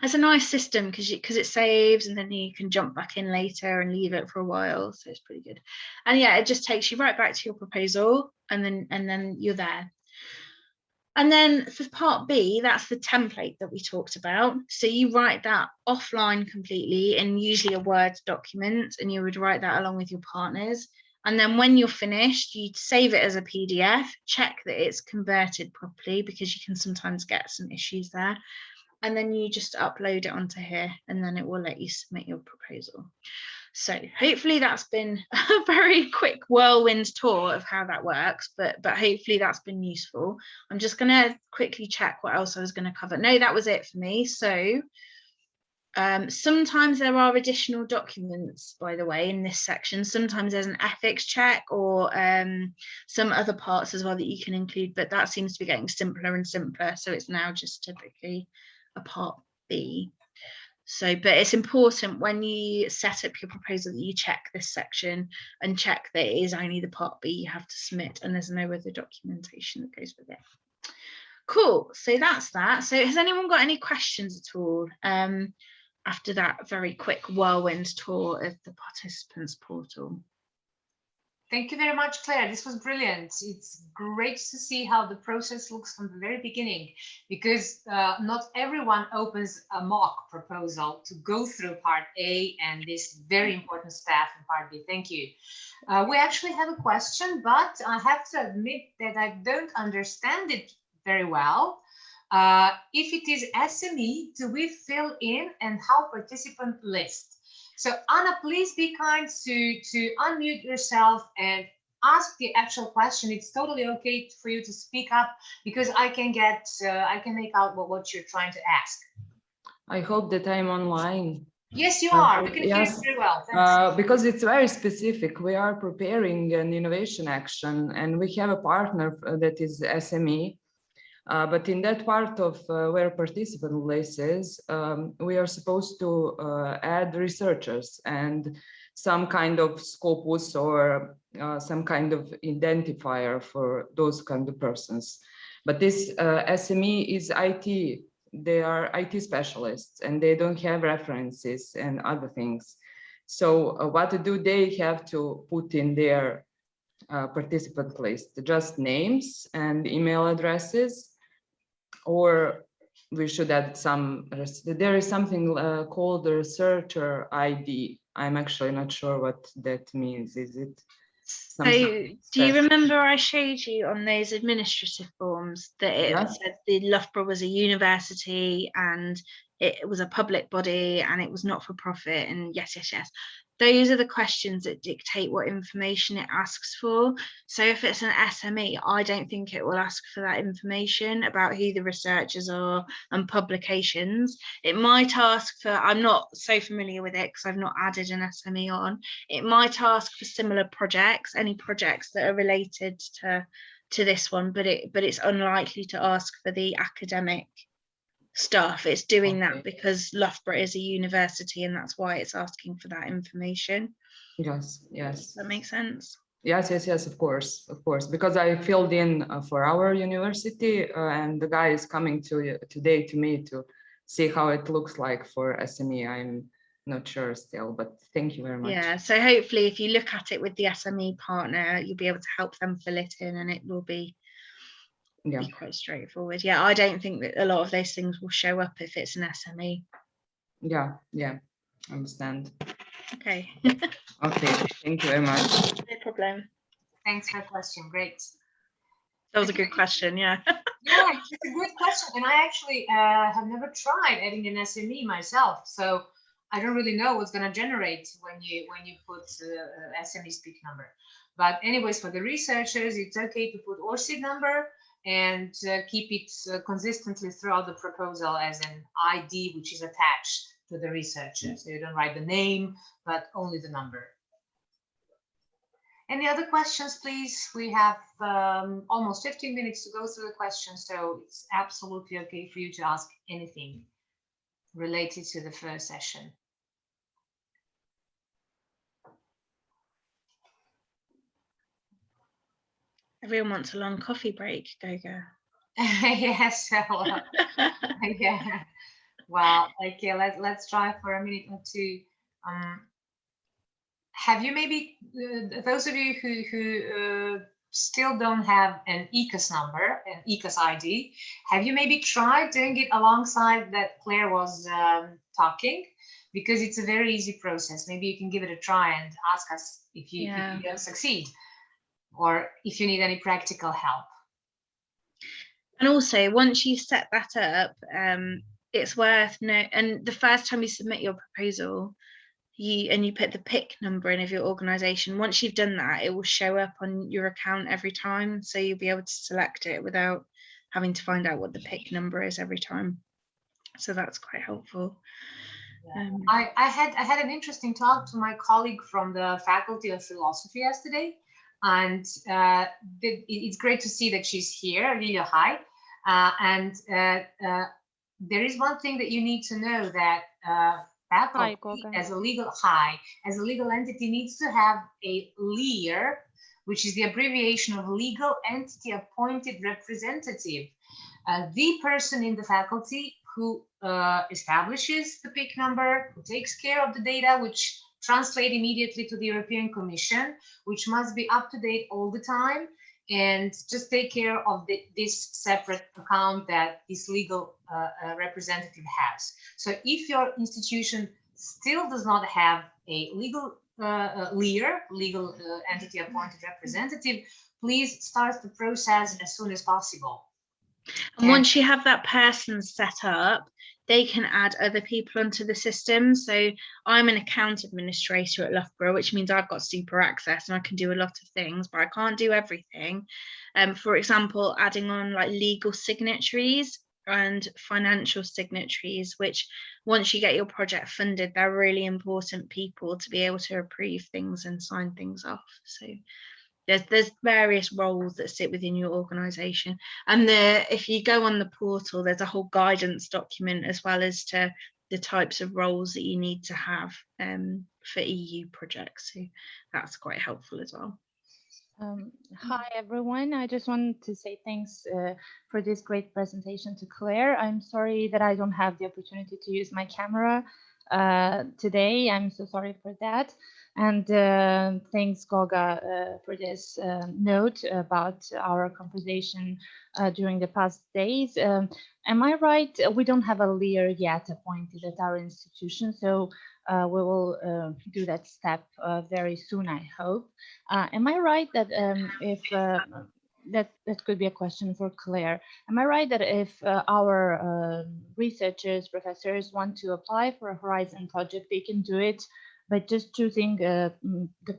It's a nice system because it saves and then you can jump back in later and leave it for a while. So it's pretty good. And yeah, it just takes you right back to your proposal and then you're there. And then for part B, that's the template that we talked about. So you write that offline completely in usually a Word document, and you would write that along with your partners. And then when you're finished, you'd save it as a PDF, check that it's converted properly because you can sometimes get some issues there. And then you just upload it onto here and then it will let you submit your proposal. So hopefully that's been a very quick whirlwind tour of how that works, but hopefully that's been useful. I'm just going to quickly check what else I was going to cover. No, that was it for me. So sometimes there are additional documents, by the way, in this section. Sometimes there's an ethics check or some other parts as well that you can include, but that seems to be getting simpler and simpler. So it's now just typically a part B. So, but it's important when you set up your proposal that you check this section and check that it is only the part B you have to submit and there's no other documentation that goes with it. Cool, so that's that. So has anyone got any questions at all after that very quick whirlwind tour of the participants portal?
Thank you very much, Claire. This was brilliant. It's great to see how the process looks from the very beginning, because not everyone opens a mock proposal to go through part A and this very important step in part B. Thank you. We actually have a question, but I have to admit that I don't understand it very well. If it is SME, do we fill in and how participant list? So Anna, please be kind to unmute yourself and ask the actual question. It's totally okay for you to speak up because I can make out what you're trying to ask.
I hope that I'm online.
Yes, you are. We can hear you very well. Thanks.
Because it's very specific. We are preparing an innovation action, and we have a partner that is SME. But in that part of where participant list is, we are supposed to add researchers and some kind of scopus or some kind of identifier for those kind of persons. But this SME is IT. They are IT specialists and they don't have references and other things. So what do they have to put in their participant list? Just names and email addresses, or we should add some, there is something called the researcher ID. I'm actually not sure what that means. Is it?
So do you remember I showed you on those administrative forms that it said the Loughborough was a university and it was a public body and it was not for profit, and yes. Those are the questions that dictate what information it asks for. So if it's an SME, I don't think it will ask for that information about who the researchers are and publications. It might ask for, I'm not so familiar with it because I've not added an SME on, it might ask for similar projects, any projects that are related to this one, but it's unlikely to ask for the academic stuff. It's doing that because Loughborough is a university and that's why it's asking for that information.
Yes.
Does that make sense?
Yes, of course, because I filled in for our university and the guy is coming today to me to see how it looks like for SME. I'm not sure still, but thank you very much.
Yeah, so hopefully if you look at it with the SME partner, you'll be able to help them fill it in and it will be quite straightforward. Yeah, I don't think that a lot of those things will show up if it's an SME.
Yeah, I understand.
Okay.
Okay, thank you very much.
No problem.
Thanks for the question. Great.
That was a good question, yeah.
Yeah, it's a good question. And I actually have never tried adding an SME myself. So I don't really know what's going to generate when you put SME speak number. But anyways, for the researchers, it's okay to put ORCID number and keep it consistently throughout the proposal as an ID, which is attached to the researcher. So you don't write the name, but only the number. Any other questions, please? We have almost 15 minutes to go through the questions, so it's absolutely okay for you to ask anything related to the first session.
Everyone wants a long coffee break, Goku.
Yes, well, yeah. Well, okay, let's try for a minute or two. Have you maybe, those of you who still don't have an ECAS number, an ECAS ID, have you maybe tried doing it alongside that Claire was talking? Because it's a very easy process. Maybe you can give it a try and ask us if you don't succeed, or if you need any practical help.
And also, once you set that up, it's worth and the first time you submit your proposal, you put the PIC number in of your organization. Once you've done that, it will show up on your account every time, so you'll be able to select it without having to find out what the PIC number is every time. So that's quite helpful.
Yeah. I had an interesting talk to my colleague from the Faculty of Philosophy yesterday, and it's great to see that she's here. Lilia, hi. There is one thing that you need to know, that faculty as a legal entity needs to have a LEAR, which is the abbreviation of Legal Entity Appointed Representative, the person in the faculty who establishes the PIC number, who takes care of the data, which translate immediately to the European Commission, which must be up to date all the time, and just take care of this separate account that this legal representative has. So if your institution still does not have a legal LEAR, legal entity appointed representative, please start the process as soon as possible.
And once you have that person set up, they can add other people onto the system. So I'm an account administrator at Loughborough, which means I've got super access and I can do a lot of things, but I can't do everything. For example, adding on like legal signatories and financial signatories, which once you get your project funded, they're really important people to be able to approve things and sign things off. So there's various roles that sit within your organisation, and if you go on the portal, there's a whole guidance document as well as to the types of roles that you need to have for EU projects. So that's quite helpful as well.
Hi everyone, I just wanted to say thanks for this great presentation to Claire. I'm sorry that I don't have the opportunity to use my camera today. I'm so sorry for that. And thanks Goga for this note about our conversation during the past days. Am I right? We don't have a leader yet appointed at our institution, so we will do that step very soon, I hope. Am I right that if that could be a question for Claire? Am I right that if our researchers, professors want to apply for a Horizon project, they can do it by just choosing the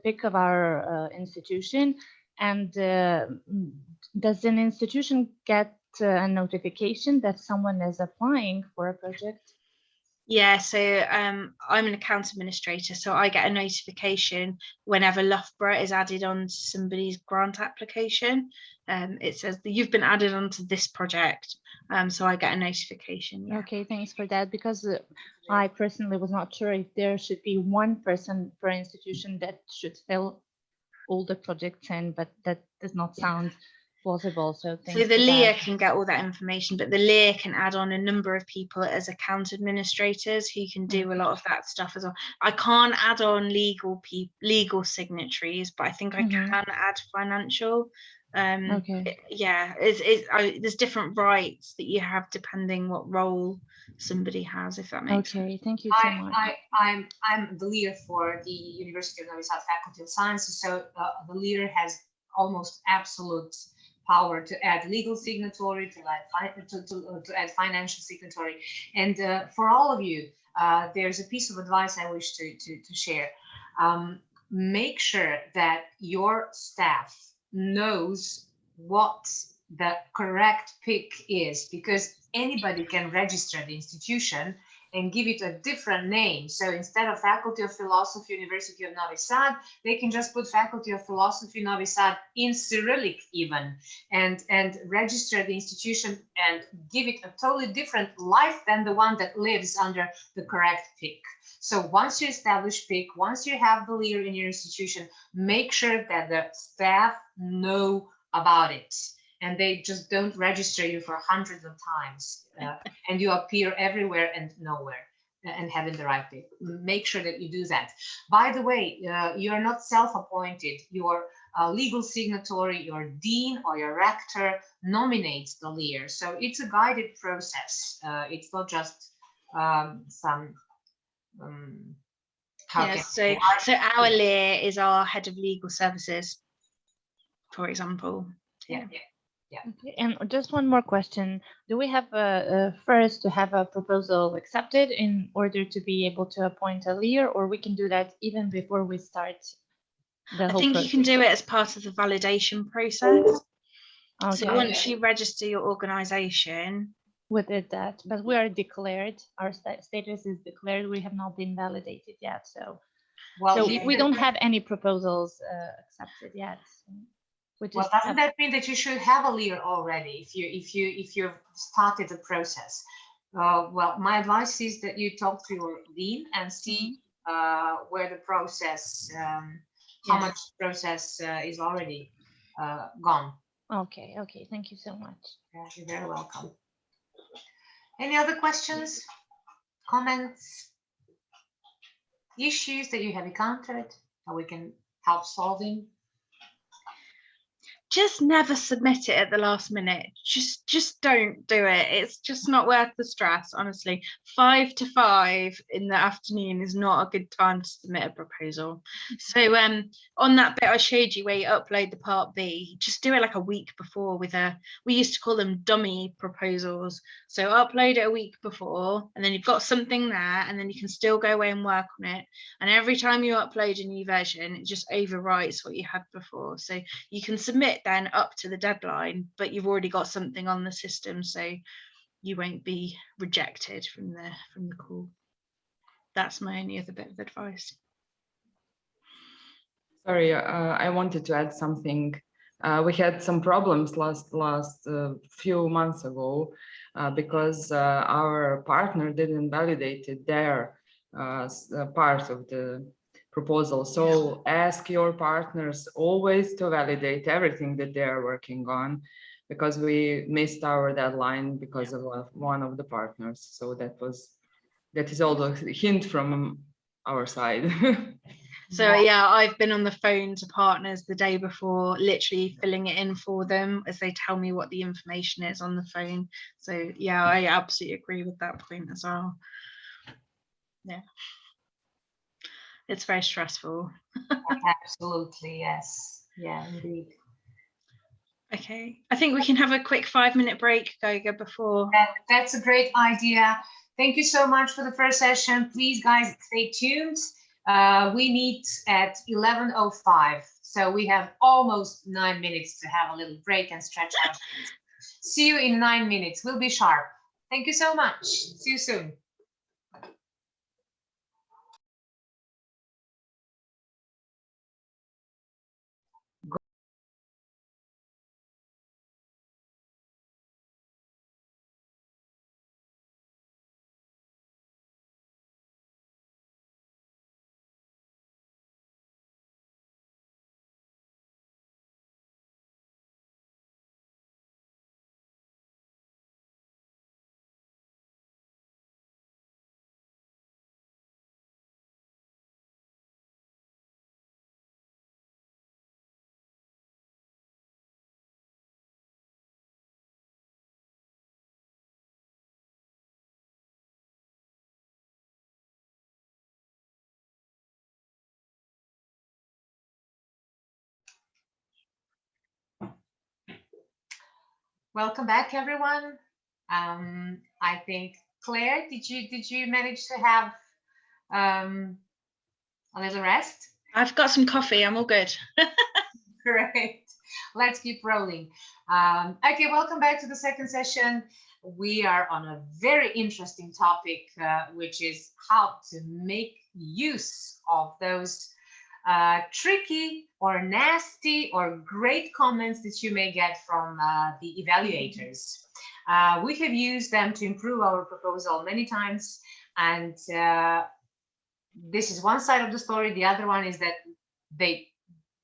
pick of our institution? And does an institution get a notification that someone is applying for a project?
Yeah, so I'm an account administrator, so I get a notification whenever Loughborough is added on to somebody's grant application. It says that you've been added onto this project, so I get a notification. Yeah.
Okay, thanks for that, because I personally was not sure if there should be one person per institution that should fill all the projects in, but that does not sound plausible. So
the LEA can get all that information, but the LEA can add on a number of people as account administrators who can do a lot of that stuff as well. I can't add on legal signatories, but I think I can add financial.
Okay.
Yeah, there's different rights that you have depending what role somebody has, if that makes sense.
Okay, thank you so much.
I'm the leader for the University of Novi Sad Faculty of Sciences, so the leader has almost absolute power to add legal signatory, to add financial signatory. And for all of you, there's a piece of advice I wish to share. Make sure that your staff knows what the correct pick is, because anybody can register the institution and give it a different name. So instead of Faculty of Philosophy, University of Novi Sad, they can just put Faculty of Philosophy, Novi Sad in Cyrillic even, and register the institution and give it a totally different life than the one that lives under the correct pick. So once you establish pick, once you have the leader in your institution, make sure that the staff know about it, and they just don't register you for hundreds of times, and you appear everywhere and nowhere and having the right pick. Make sure that you do that. By the way, you are not self-appointed. Your legal signatory, your dean or your rector nominates the leader. So it's a guided process. It's not just some
so our LEA is our head of legal services, for example.
Yeah.
Okay. And just one more question. Do we have first to have a proposal accepted in order to be able to appoint a leader, or we can do that even before we start the whole process?
You can do it as part of the validation process.
Okay.
So once you register your organization.
We did that, but we are declared. Our status is declared. We have not been validated yet. So, we don't have any proposals accepted yet.
Well, doesn't that mean that you should have a leader already if you've started the process? Well, my advice is that you talk to your dean and see where the process, how much process is already gone.
Okay, thank you so much.
Yeah, you're very welcome. Any other questions, comments, issues that you have encountered that we can help solving?
Just never submit it at the last minute. Just don't do it. It's just not worth the stress, honestly. 5 to 5 in the afternoon is not a good time to submit a proposal. So on that bit I showed you where you upload the part B, just do it like a week before with we used to call them dummy proposals. So upload it a week before, and then you've got something there, and then you can still go away and work on it. And every time you upload a new version, it just overwrites what you had before. So you can submit then up to the deadline, but you've already got something on the system. So you won't be rejected from the call. That's my only other bit of advice.
Sorry, I wanted to add something. We had some problems last few months ago because our partner didn't validate their part of the proposal. So ask your partners always to validate everything that they are working on, because we missed our deadline because of one of the partners. So that is also a hint from our side.
So yeah, I've been on the phone to partners the day before, literally filling it in for them as they tell me what the information is on the phone. So yeah, I absolutely agree with that point as well. Yeah, it's very stressful.
Absolutely, yes. Yeah, indeed.
Okay, I think we can have a quick 5-minute break, Goga, before.
That's a great idea. Thank you so much for the first session. Please, guys, stay tuned. We meet at 11:05, so we have almost 9 minutes to have a little break and stretch out. See you in 9 minutes. We'll be sharp. Thank you so much. See you soon. Welcome back, everyone. I think, Claire, did you manage to have a little rest?
I've got some coffee. I'm all good.
Great. Let's keep rolling. Okay, welcome back to the second session. We are on a very interesting topic, which is how to make use of those tricky or nasty or great comments that you may get from the evaluators. We have used them to improve our proposal many times, and this is one side of the story. The other one is that they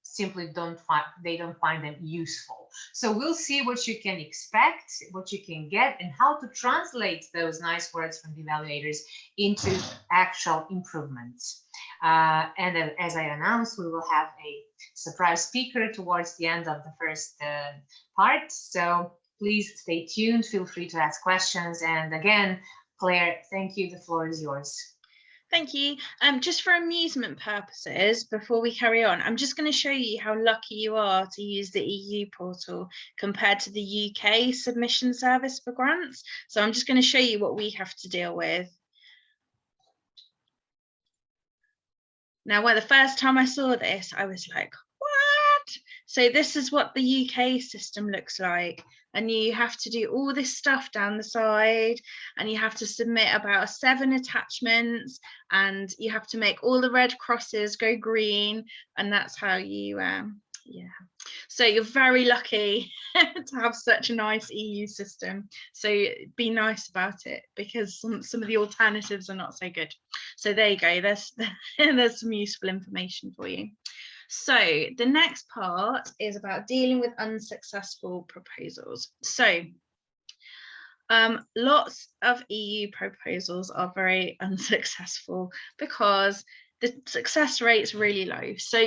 simply don't find them useful. So we'll see what you can expect, what you can get, and how to translate those nice words from the evaluators into actual improvements. And then, as I announced, we will have a surprise speaker towards the end of the first part. So please stay tuned. Feel free to ask questions. And again, Claire, thank you. The floor is yours.
Thank you. Just for amusement purposes, before we carry on, I'm just going to show you how lucky you are to use the EU portal compared to the UK submission service for grants. So I'm just going to show you what we have to deal with. Now, the first time I saw this, I was like, what? So this is what the UK system looks like. And you have to do all this stuff down the side, and you have to submit about 7 attachments, and you have to make all the red crosses go green, and that's how you, yeah. So you're very lucky to have such a nice EU system. So be nice about it, because some of the alternatives are not so good. So there you go, there's some useful information for you. So the next part is about dealing with unsuccessful proposals. So lots of EU proposals are very unsuccessful because the success rate is really low. So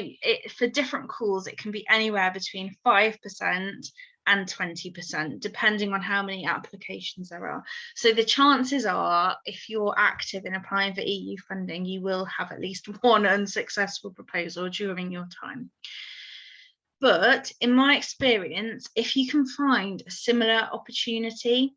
for different calls, it can be anywhere between 5% and 20%, depending on how many applications there are. So the chances are, if you're active in applying for EU funding, you will have at least one unsuccessful proposal during your time. But in my experience, if you can find a similar opportunity,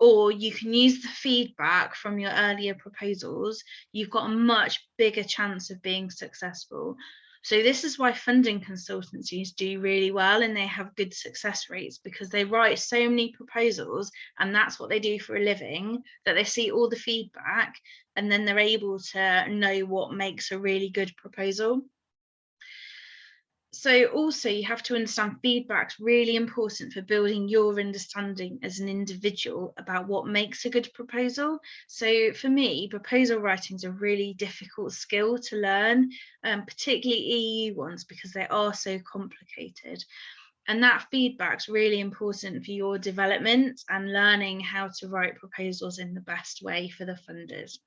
or you can use the feedback from your earlier proposals, you've got a much bigger chance of being successful. So this is why funding consultancies do really well and they have good success rates, because they write so many proposals and that's what they do for a living, that they see all the feedback and then they're able to know what makes a really good proposal. So also you have to understand feedback's really important for building your understanding as an individual about what makes a good proposal. So for me, proposal writing is a really difficult skill to learn, particularly EU ones, because they are so complicated. And that feedback's really important for your development and learning how to write proposals in the best way for the funders.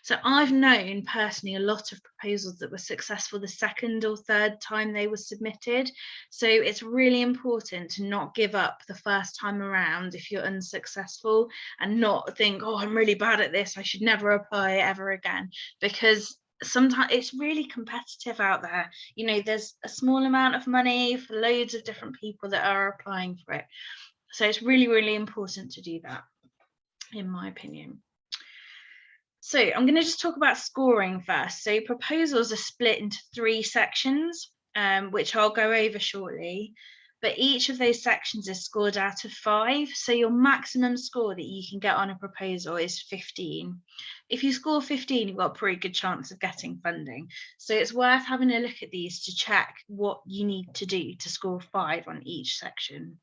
So I've known personally a lot of proposals that were successful the second or third time they were submitted. So it's really important to not give up the first time around if you're unsuccessful, and not think, oh, I'm really bad at this, I should never apply ever again, because sometimes it's really competitive out there. You know, there's a small amount of money for loads of different people that are applying for it. So it's really, really important to do that, in my opinion. So I'm going to just talk about scoring first. So proposals are split into 3 sections, which I'll go over shortly, but each of those sections is scored out of 5. So your maximum score that you can get on a proposal is 15. If you score 15, you've got a pretty good chance of getting funding. So it's worth having a look at these to check what you need to do to score 5 on each section.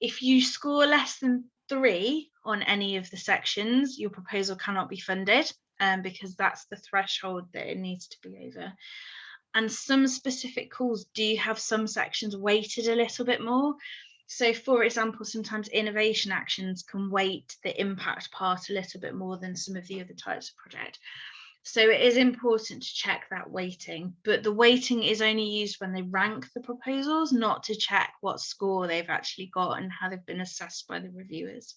If you score less than 3 on any of the sections, your proposal cannot be funded, because that's the threshold that it needs to be over. And some specific calls do have some sections weighted a little bit more. So for example, sometimes innovation actions can weight the impact part a little bit more than some of the other types of project. So it is important to check that weighting, but the weighting is only used when they rank the proposals, not to check what score they've actually got and how they've been assessed by the reviewers.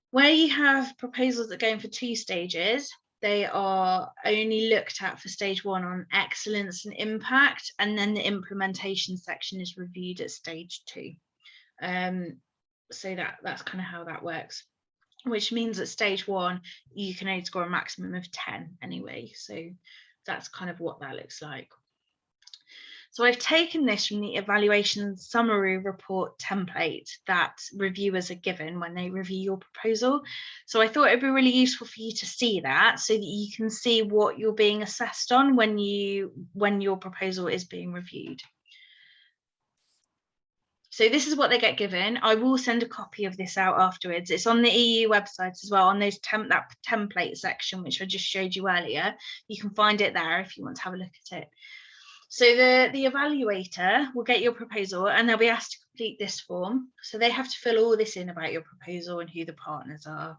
Where you have proposals that go in for 2 stages, they are only looked at for stage 1 on excellence and impact, and then the implementation section is reviewed at stage 2. So that's kind of how that works, which means at stage 1 you can only score a maximum of 10 anyway. So that's kind of what that looks like. So I've taken this from the evaluation summary report template that reviewers are given when they review your proposal. So I thought it'd be really useful for you to see that, so that you can see what you're being assessed on when your proposal is being reviewed. So this is what they get given. I will send a copy of this out afterwards. It's on the EU website as well, on those that template section, which I just showed you earlier. You can find it there if you want to have a look at it. So the evaluator will get your proposal and they'll be asked to complete this form. So they have to fill all this in about your proposal and who the partners are.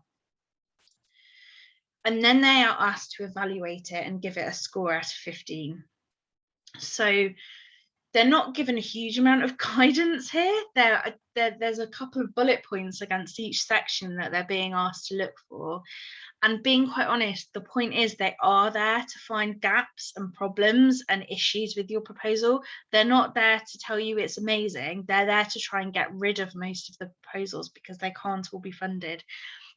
And then they are asked to evaluate it and give it a score out of 15. So they're not given a huge amount of guidance here. There's a couple of bullet points against each section that they're being asked to look for. And being quite honest, the point is they are there to find gaps and problems and issues with your proposal. They're not there to tell you it's amazing. They're there to try and get rid of most of the proposals because they can't all be funded.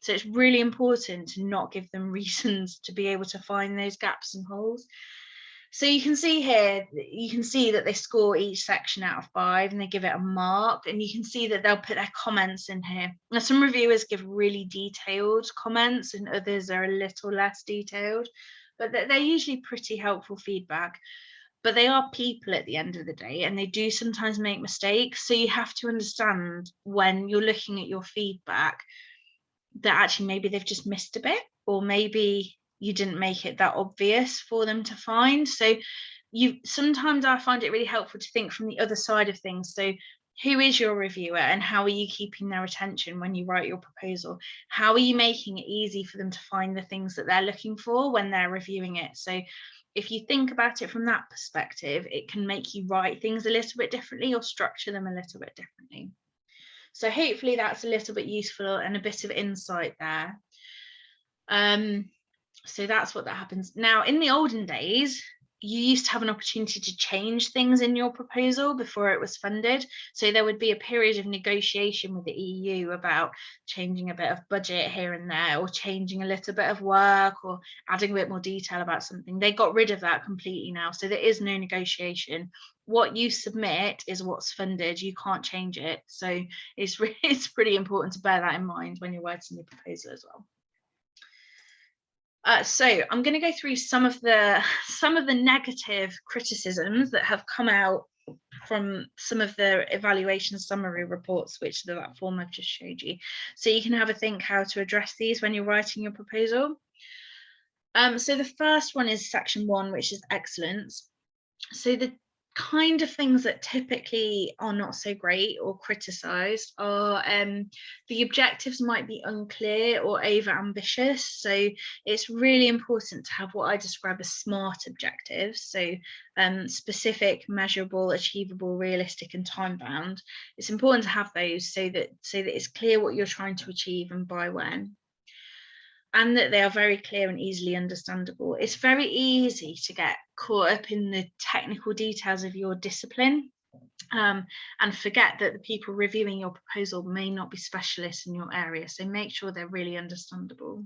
So it's really important to not give them reasons to be able to find those gaps and holes. So you can see here, you can see that they score each section out of 5 and they give it a mark, and you can see that they'll put their comments in here. Now, some reviewers give really detailed comments and others are a little less detailed, but they're usually pretty helpful feedback. But they are people at the end of the day, and they do sometimes make mistakes. So you have to understand when you're looking at your feedback that actually maybe they've just missed a bit, or maybe you didn't make it that obvious for them to find. So sometimes I find it really helpful to think from the other side of things. So who is your reviewer and how are you keeping their attention when you write your proposal? How are you making it easy for them to find the things that they're looking for when they're reviewing it? So if you think about it from that perspective, it can make you write things a little bit differently or structure them a little bit differently. So hopefully that's a little bit useful and a bit of insight there. So that's what that happens. Now, in the olden days, you used to have an opportunity to change things in your proposal before it was funded. So there would be a period of negotiation with the EU about changing a bit of budget here and there, or changing a little bit of work, or adding a bit more detail about something. They got rid of that completely now. So there is no negotiation. What you submit is what's funded. You can't change it. So it's pretty important to bear that in mind when you're writing your proposal as well. So I'm going to go through some of the negative criticisms that have come out from some of the evaluation summary reports, which are that form I've just showed you. So you can have a think how to address these when you're writing your proposal. So the first one is section 1, which is excellence. So the kind of things that typically are not so great or criticised are the objectives might be unclear or over ambitious. So it's really important to have what I describe as SMART objectives. So specific, measurable, achievable, realistic, and time bound. It's important to have those so that it's clear what you're trying to achieve and by when, and that they are very clear and easily understandable. It's very easy to get caught up in the technical details of your discipline and forget that the people reviewing your proposal may not be specialists in your area. So make sure they're really understandable.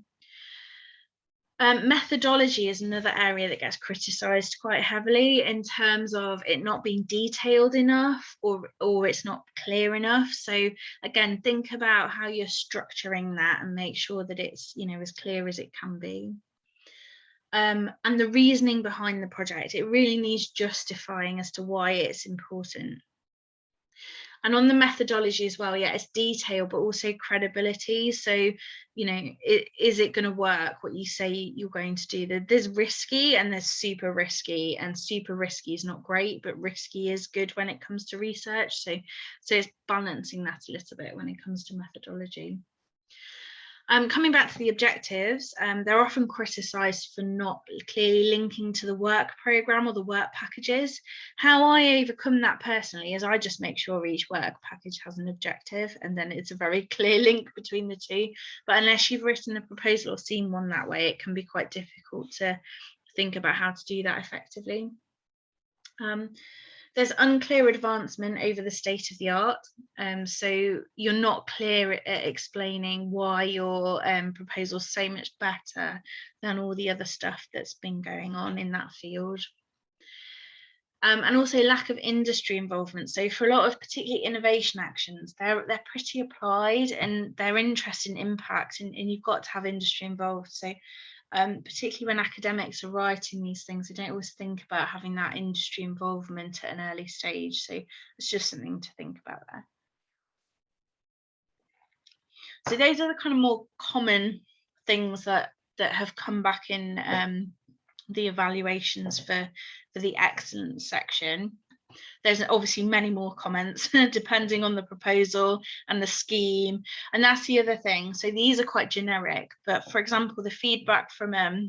Methodology is another area that gets criticised quite heavily in terms of it not being detailed enough, or it's not clear enough. So again, think about how you're structuring that and make sure that it's, you know, as clear as it can be. And the reasoning behind the project, it really needs justifying as to why it's important. And on the methodology as well, yeah, it's detail, but also credibility. So, you know, is it going to work what you say you're going to do? There's risky and there's super risky, and super risky is not great, but risky is good when it comes to research. So it's balancing that a little bit when it comes to methodology. Coming back to the objectives, they're often criticised for not clearly linking to the work programme or the work packages. How I overcome that personally is I just make sure each work package has an objective, and then it's a very clear link between the two. But unless you've written a proposal or seen one that way, it can be quite difficult to think about how to do that effectively. There's unclear advancement over the state of the art. So you're not clear at explaining why your proposal is so much better than all the other stuff that's been going on in that field. And also lack of industry involvement. So for a lot of particularly innovation actions, they're pretty applied and they're interested in impact, and you've got to have industry involved. So particularly when academics are writing these things, they don't always think about having that industry involvement at an early stage. So it's just something to think about there. So those are the kind of more common things that have come back in the evaluations for the excellence section. There's obviously many more comments depending on the proposal and the scheme, and that's the other thing. So these are quite generic, but for example, the feedback from a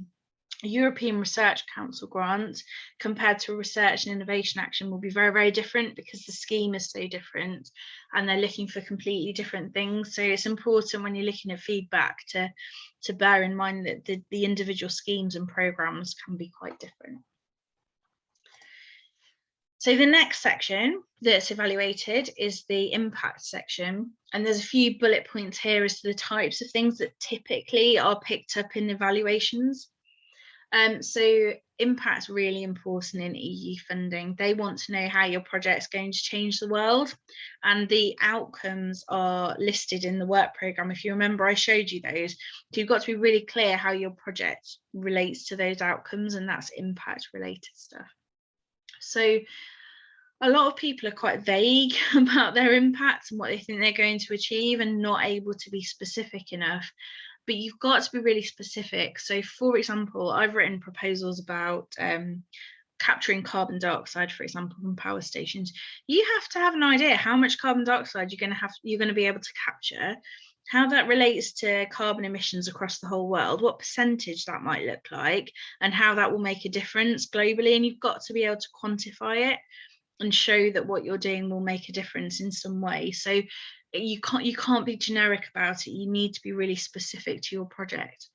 European Research Council grant compared to a research and innovation action will be very, very different, because the scheme is so different and they're looking for completely different things. So it's important when you're looking at feedback to bear in mind that the individual schemes and programs can be quite different. So the next section that's evaluated is the impact section, and there's a few bullet points here as to the types of things that typically are picked up in evaluations. So impact's really important in EU funding. They want to know how your project's going to change the world, and the outcomes are listed in the work programme. If you remember, I showed you those. So you've got to be really clear how your project relates to those outcomes, and that's impact related stuff. So a lot of people are quite vague about their impact and what they think they're going to achieve, and not able to be specific enough. But you've got to be really specific. So for example, I've written proposals about capturing carbon dioxide, for example, from power stations. You have to have an idea how much carbon dioxide you're going to be able to capture, how that relates to carbon emissions across the whole world, what percentage that might look like, and how that will make a difference globally. And you've got to be able to quantify it and show that what you're doing will make a difference in some way. So you can't be generic about it. You need to be really specific to your project.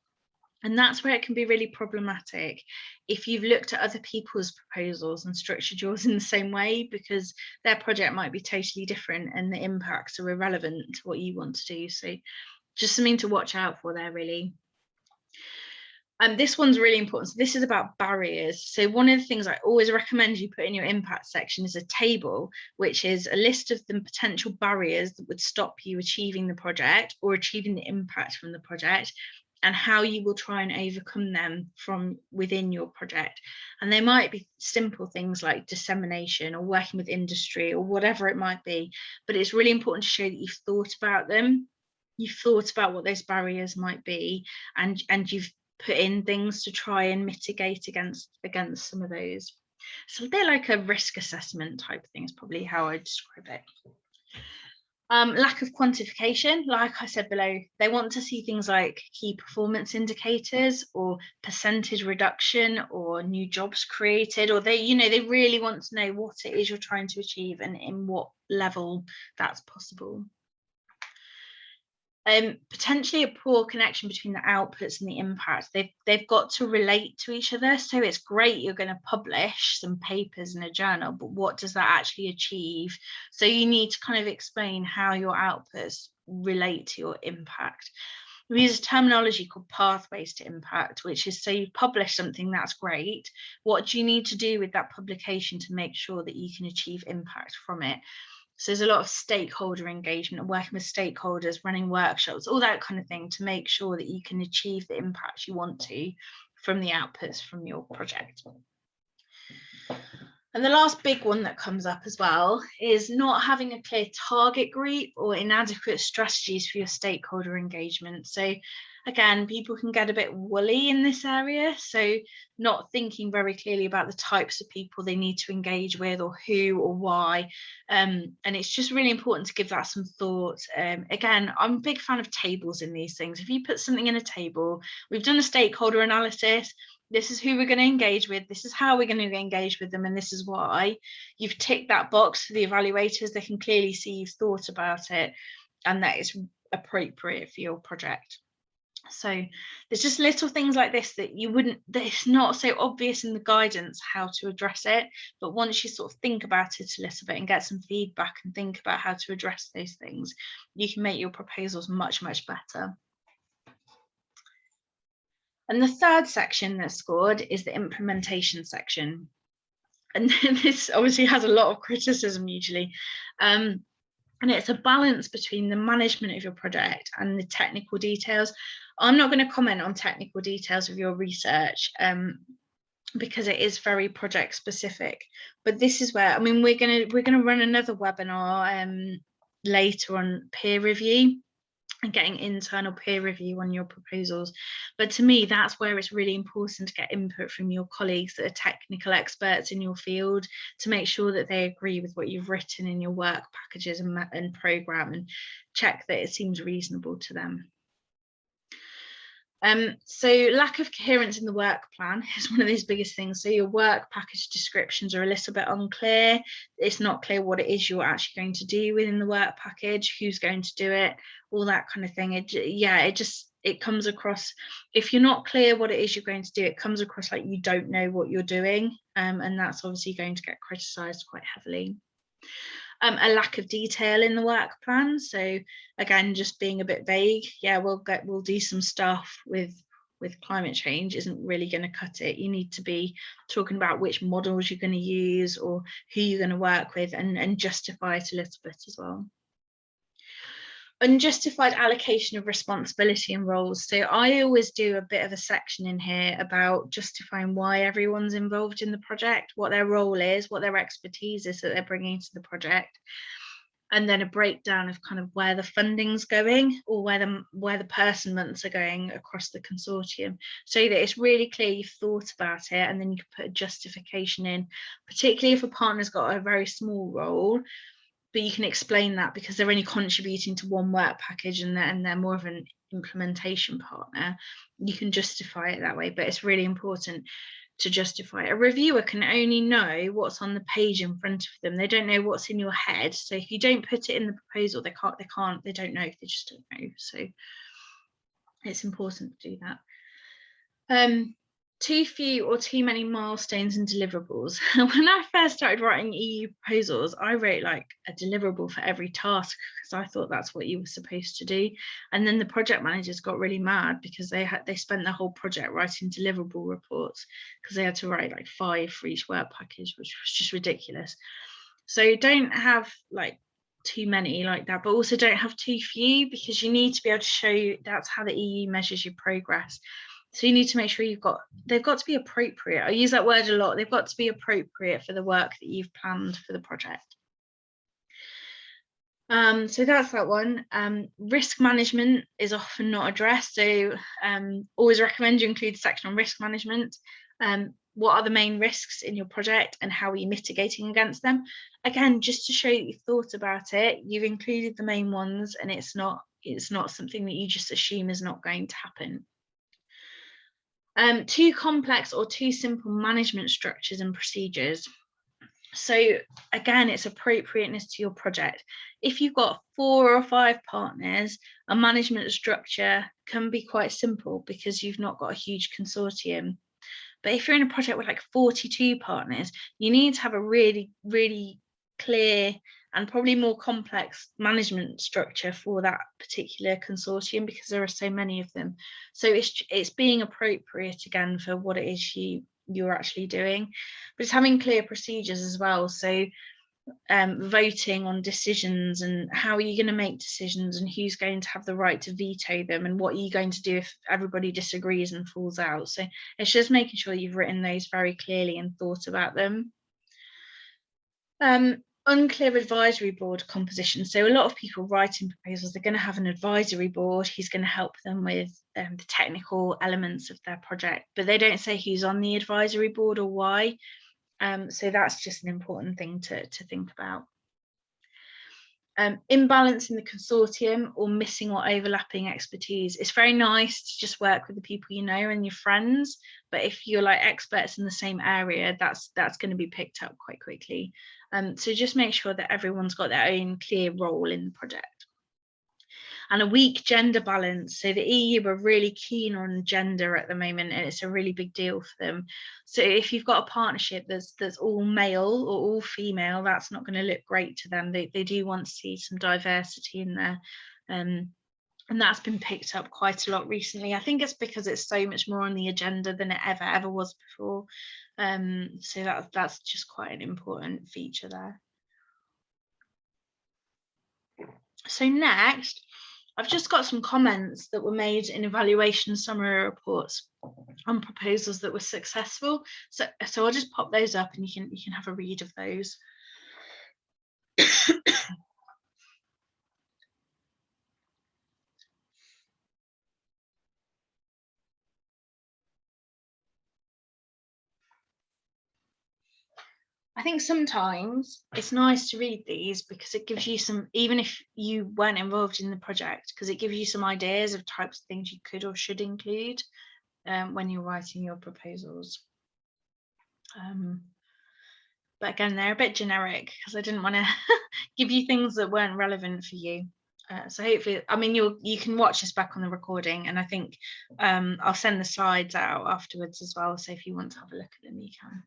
And that's where it can be really problematic if you've looked at other people's proposals and structured yours in the same way, because their project might be totally different and the impacts are irrelevant to what you want to do. So just something to watch out for there, really. And this one's really important. So this is about barriers. So one of the things I always recommend you put in your impact section is a table, which is a list of the potential barriers that would stop you achieving the project or achieving the impact from the project, and how you will try and overcome them from within your project. And they might be simple things like dissemination or working with industry or whatever it might be, but it's really important to show that you've thought about them, you've thought about what those barriers might be, and you've put in things to try and mitigate against some of those. So they're like a risk assessment type thing is probably how I describe it. Lack of quantification, like I said below, they want to see things like key performance indicators or percentage reduction or new jobs created, or they really want to know what it is you're trying to achieve and in what level that's possible. Potentially a poor connection between the outputs and the impact. They've got to relate to each other. So it's great you're going to publish some papers in a journal, but what does that actually achieve? So you need to kind of explain how your outputs relate to your impact. We use a terminology called pathways to impact, which is, so you publish something, that's great. What do you need to do with that publication to make sure that you can achieve impact from it? So there's a lot of stakeholder engagement, working with stakeholders, running workshops, all that kind of thing to make sure that you can achieve the impact you want to from the outputs from your project. And the last big one that comes up as well is not having a clear target group or inadequate strategies for your stakeholder engagement. So again, people can get a bit woolly in this area. So not thinking very clearly about the types of people they need to engage with, or who or why. And it's just really important to give that some thought. Again, I'm a big fan of tables in these things. If you put something in a table, we've done a stakeholder analysis, this is who we're going to engage with, this is how we're going to engage with them, and this is why. You've ticked that box for the evaluators. They can clearly see you've thought about it and that is appropriate for your project. So there's just little things like this that it's not so obvious in the guidance how to address it, but once you sort of think about it a little bit and get some feedback and think about how to address those things, you can make your proposals much, much better. And the third section that's scored is the implementation section. And this obviously has a lot of criticism usually. And it's a balance between the management of your project and the technical details. I'm not going to comment on technical details of your research because it is very project specific. But this is where, I mean, we're going to run another webinar later on peer review and getting internal peer review on your proposals. But to me, that's where it's really important to get input from your colleagues that are technical experts in your field to make sure that they agree with what you've written in your work packages and program, and check that it seems reasonable to them. So lack of coherence in the work plan is one of those biggest things. So your work package descriptions are a little bit unclear. It's not clear what it is you're actually going to do within the work package, who's going to do it, all that kind of thing. It comes across, if you're not clear what it is you're going to do, it comes across like you don't know what you're doing. And that's obviously going to get criticised quite heavily. A lack of detail in the work plan. So again, just being a bit vague. Yeah, we'll do some stuff with climate change isn't really going to cut it. You need to be talking about which models you're going to use or who you're going to work with, and justify it a little bit as well. Unjustified allocation of responsibility and roles. So I always do a bit of a section in here about justifying why everyone's involved in the project, what their role is, what their expertise is that they're bringing to the project, and then a breakdown of kind of where the funding's going or where the person months are going across the consortium, so that it's really clear you've thought about it, and then you can put a justification in, particularly if a partner's got a very small role. But you can explain that because they're only contributing to one work package and they're more of an implementation partner. You can justify it that way, but it's really important to justify it. A reviewer can only know what's on the page in front of them. They don't know what's in your head. So if you don't put it in the proposal, they don't know, they just don't know. So it's important to do that. Too few or too many milestones and deliverables. When I first started writing EU proposals, I wrote like a deliverable for every task because I thought that's what you were supposed to do. And then the project managers got really mad because they spent their whole project writing deliverable reports because they had to write like 5 for each work package, which was just ridiculous. So don't have like too many like that, but also don't have too few, because you need to be able to show that's how the EU measures your progress. So you need to make sure they've got to be appropriate. I use that word a lot. They've got to be appropriate for the work that you've planned for the project. So that's that one. Risk management is often not addressed. So always recommend you include a section on risk management. What are the main risks in your project and how are you mitigating against them? Again, just to show that you've thought about it, you've included the main ones, and it's not something that you just assume is not going to happen. Too complex or too simple management structures and procedures. So again, it's appropriateness to your project. If you've got 4 or 5 partners, a management structure can be quite simple because you've not got a huge consortium. But if you're in a project with like 42 partners, you need to have a really, really clear and probably more complex management structure for that particular consortium because there are so many of them. So it's being appropriate again for what it is you're actually doing, but it's having clear procedures as well. So voting on decisions and how are you going to make decisions and who's going to have the right to veto them and what are you going to do if everybody disagrees and falls out. So it's just making sure you've written those very clearly and thought about them. Unclear advisory board composition. So a lot of people writing proposals, they're going to have an advisory board who's going to help them with the technical elements of their project, but they don't say who's on the advisory board or why. So that's just an important thing to think about. Imbalance in the consortium or missing or overlapping expertise. It's very nice to just work with the people you know and your friends, but if you're like experts in the same area, that's going to be picked up quite quickly. So just make sure that everyone's got their own clear role in the project. And a weak gender balance. So the EU are really keen on gender at the moment, and it's a really big deal for them. So if you've got a partnership that's all male or all female, that's not going to look great to them. They do want to see some diversity in there. And that's been picked up quite a lot recently. I think it's because it's so much more on the agenda than it ever was before. So that's just quite an important feature there. So next, I've just got some comments that were made in evaluation summary reports on proposals that were successful. So I'll just pop those up and you can have a read of those. I think sometimes it's nice to read these because it gives you some, even if you weren't involved in the project, because it gives you some ideas of types of things you could or should include when you're writing your proposals. But again, they're a bit generic because I didn't want to give you things that weren't relevant for you. So hopefully, I mean, you can watch this back on the recording, and I think I'll send the slides out afterwards as well. So if you want to have a look at them, you can.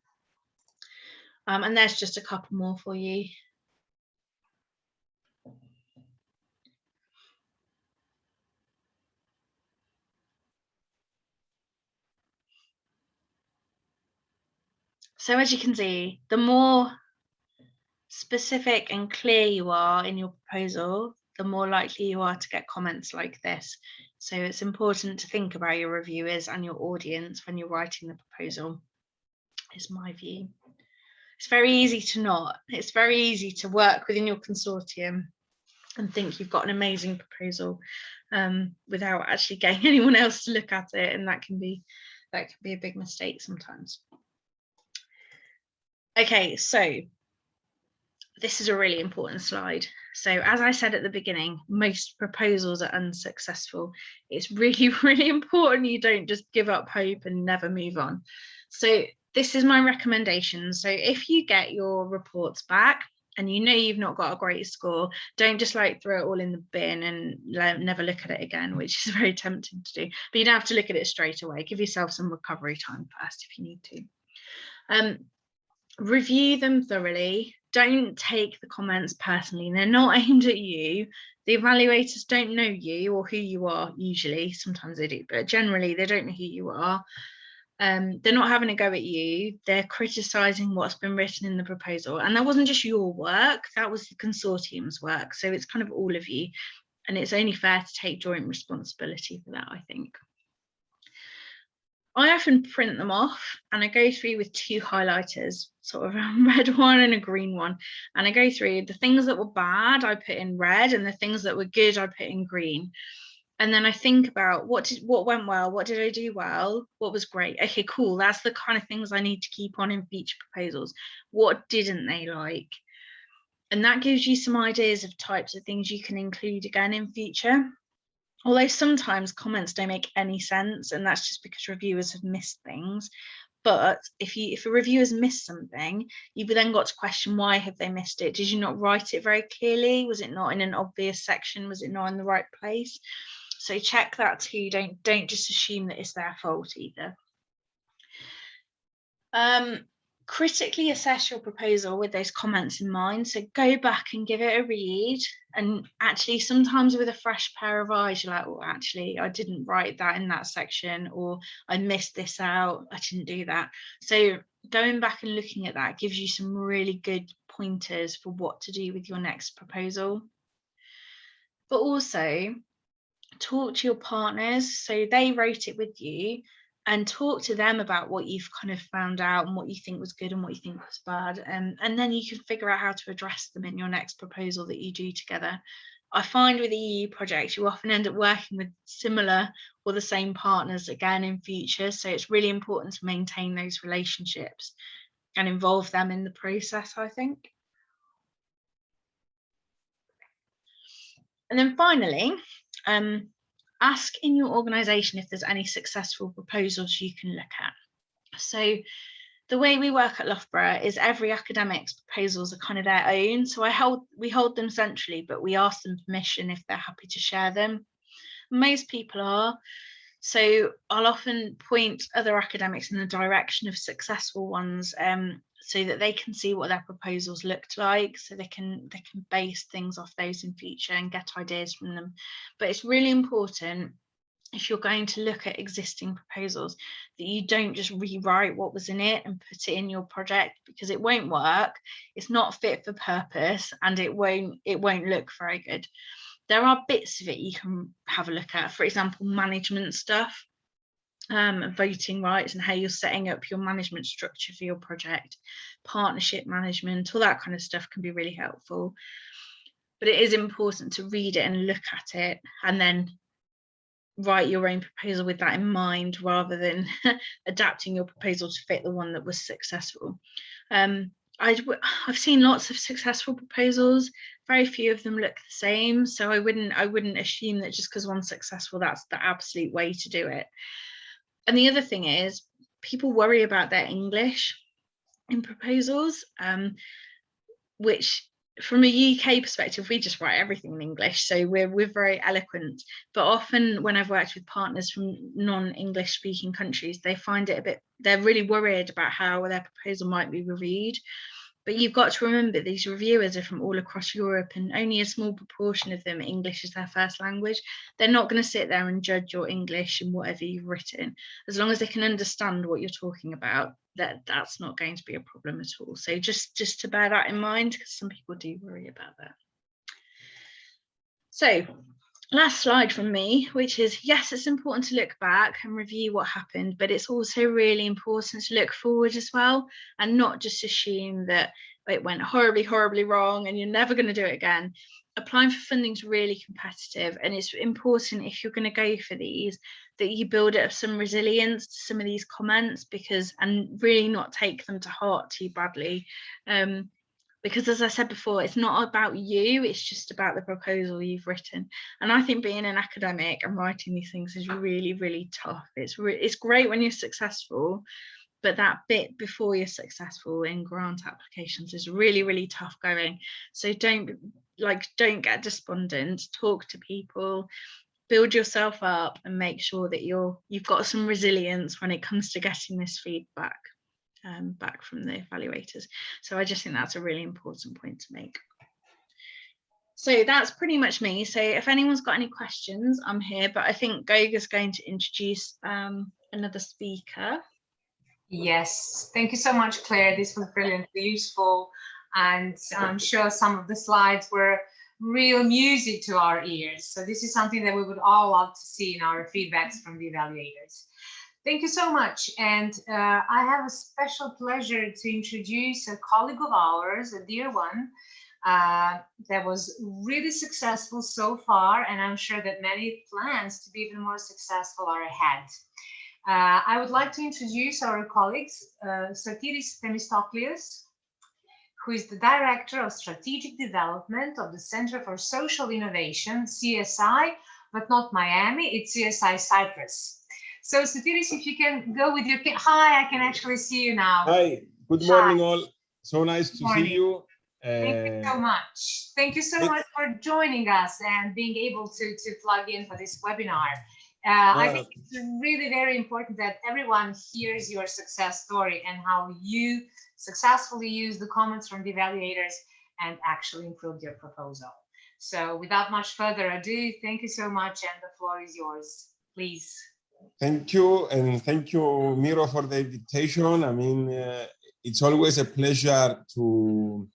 And there's just a couple more for you. So as you can see, the more specific and clear you are in your proposal, the more likely you are to get comments like this. So it's important to think about your reviewers and your audience when you're writing the proposal, is my view. It's very easy to not. It's very easy to work within your consortium and think you've got an amazing proposal without actually getting anyone else to look at it, and that can be a big mistake sometimes. Okay, so this is a really important slide. So as I said at the beginning, most proposals are unsuccessful. It's really, really important you don't just give up hope and never move on. So this is my recommendation. So if you get your reports back and you know you've not got a great score, don't just like throw it all in the bin and never look at it again, which is very tempting to do. But you don't have to look at it straight away. Give yourself some recovery time first if you need to. Review them thoroughly. Don't take the comments personally. They're not aimed at you. The evaluators don't know you or who you are usually. Sometimes they do, but generally they don't know who you are. They're not having a go at you. They're criticising what's been written in the proposal. And that wasn't just your work, that was the consortium's work. So it's kind of all of you. And it's only fair to take joint responsibility for that, I think. I often print them off and I go through with 2 highlighters, sort of a red one and a green one. And I go through the things that were bad, I put in red, and the things that were good, I put in green. And then I think about what went well, what did I do well, what was great. Okay, cool, that's the kind of things I need to keep on in future proposals. What didn't they like? And that gives you some ideas of types of things you can include again in future. Although sometimes comments don't make any sense, and that's just because reviewers have missed things. But if a reviewer's missed something, you've then got to question, why have they missed it? Did you not write it very clearly? Was it not in an obvious section? Was it not in the right place? So check that too. Don't just assume that it's their fault either. Critically assess your proposal with those comments in mind. So go back and give it a read. And actually, sometimes with a fresh pair of eyes, you're like, well, actually, I didn't write that in that section, or I missed this out. I didn't do that. So going back and looking at that gives you some really good pointers for what to do with your next proposal. But also, talk to your partners. So they wrote it with you, and talk to them about what you've kind of found out and what you think was good and what you think was bad. And then you can figure out how to address them in your next proposal that you do together. I find with EU projects, you often end up working with similar or the same partners again in future. So it's really important to maintain those relationships and involve them in the process, I think. And then finally, ask in your organisation if there's any successful proposals you can look at. So the way we work at Loughborough is every academic's proposals are kind of their own. So we hold them centrally, but we ask them permission if they're happy to share them. Most people are. So I'll often point other academics in the direction of successful ones, so that they can see what their proposals looked like, so they can base things off those in future and get ideas from them. But it's really important, if you're going to look at existing proposals, that you don't just rewrite what was in it and put it in your project, because it won't work. It's not fit for purpose, and it won't look very good. There are bits of it you can have a look at, for example, management stuff, voting rights and how you're setting up your management structure for your project, partnership management, all that kind of stuff can be really helpful. But it is important to read it and look at it and then write your own proposal with that in mind, rather than adapting your proposal to fit the one that was successful. I've seen lots of successful proposals. Very few of them look the same, so I wouldn't assume that just because one's successful, that's the absolute way to do it. And the other thing is, people worry about their English in proposals, which from a UK perspective, we just write everything in English, so we're very eloquent. But often when I've worked with partners from non-English speaking countries, they find it they're really worried about how their proposal might be reviewed. But you've got to remember, these reviewers are from all across Europe, and only a small proportion of them English is their first language. They're not going to sit there and judge your English and whatever you've written. As long as they can understand what you're talking about, that's not going to be a problem at all. So just to bear that in mind, because some people do worry about that. So last slide from me, which is, yes, it's important to look back and review what happened, but it's also really important to look forward as well, and not just assume that it went horribly, horribly wrong and you're never going to do it again. Applying for funding is really competitive, and it's important, if you're going to go for these, that you build up some resilience to some of these comments, and really not take them to heart too badly. Because as I said before, it's not about you, it's just about the proposal you've written. And I think being an academic and writing these things is really, really tough. It's great when you're successful, but that bit before you're successful in grant applications is really, really tough going. So don't get despondent, talk to people, build yourself up, and make sure that you've got some resilience when it comes to getting this feedback back from the evaluators. So I just think that's a really important point to make. So that's pretty much me. So if anyone's got any questions, I'm here, but I think Goku's going to introduce another speaker.
Yes, thank you so much, Claire. This was brilliantly useful, and I'm sure some of the slides were real music to our ears. So this is something that we would all love to see in our feedbacks from the evaluators. Thank you so much. And I have a special pleasure to introduce a colleague of ours, a dear one, that was really successful so far, and I'm sure that many plans to be even more successful are ahead. I would like to introduce our colleagues, Sotiris Themistoklios, who is the Director of Strategic Development of the Center for Social Innovation, CSI, but not Miami, it's CSI Cyprus. So Sotiris, if you can go with your, hi, I can actually see you now.
Hi, good morning all. So nice to see you.
Thank you so much. Thank you so much for joining us and being able to plug in for this webinar. I think it's really very important that everyone hears your success story and how you successfully use the comments from the evaluators and actually improved your proposal. So without much further ado, thank you so much, and the floor is yours, please.
Thank you, and thank you, Miro, for the invitation. I mean, it's always a pleasure to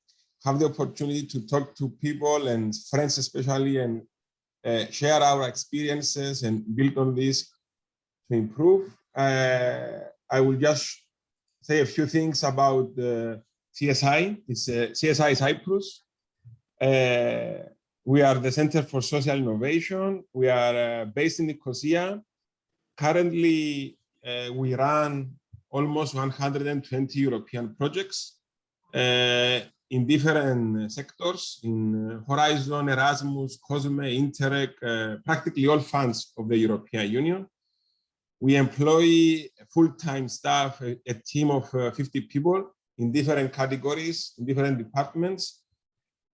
have the opportunity to talk to people and friends especially, and share our experiences and build on this to improve. I will just say a few things about the CSI. It's CSI Cyprus. We are the Center for Social Innovation. We are based in Nicosia. Currently, we run almost 120 European projects in different sectors, in Horizon, Erasmus, COSME, Interreg, practically all funds of the European Union. We employ full-time staff, a team of 50 people in different categories, in different departments.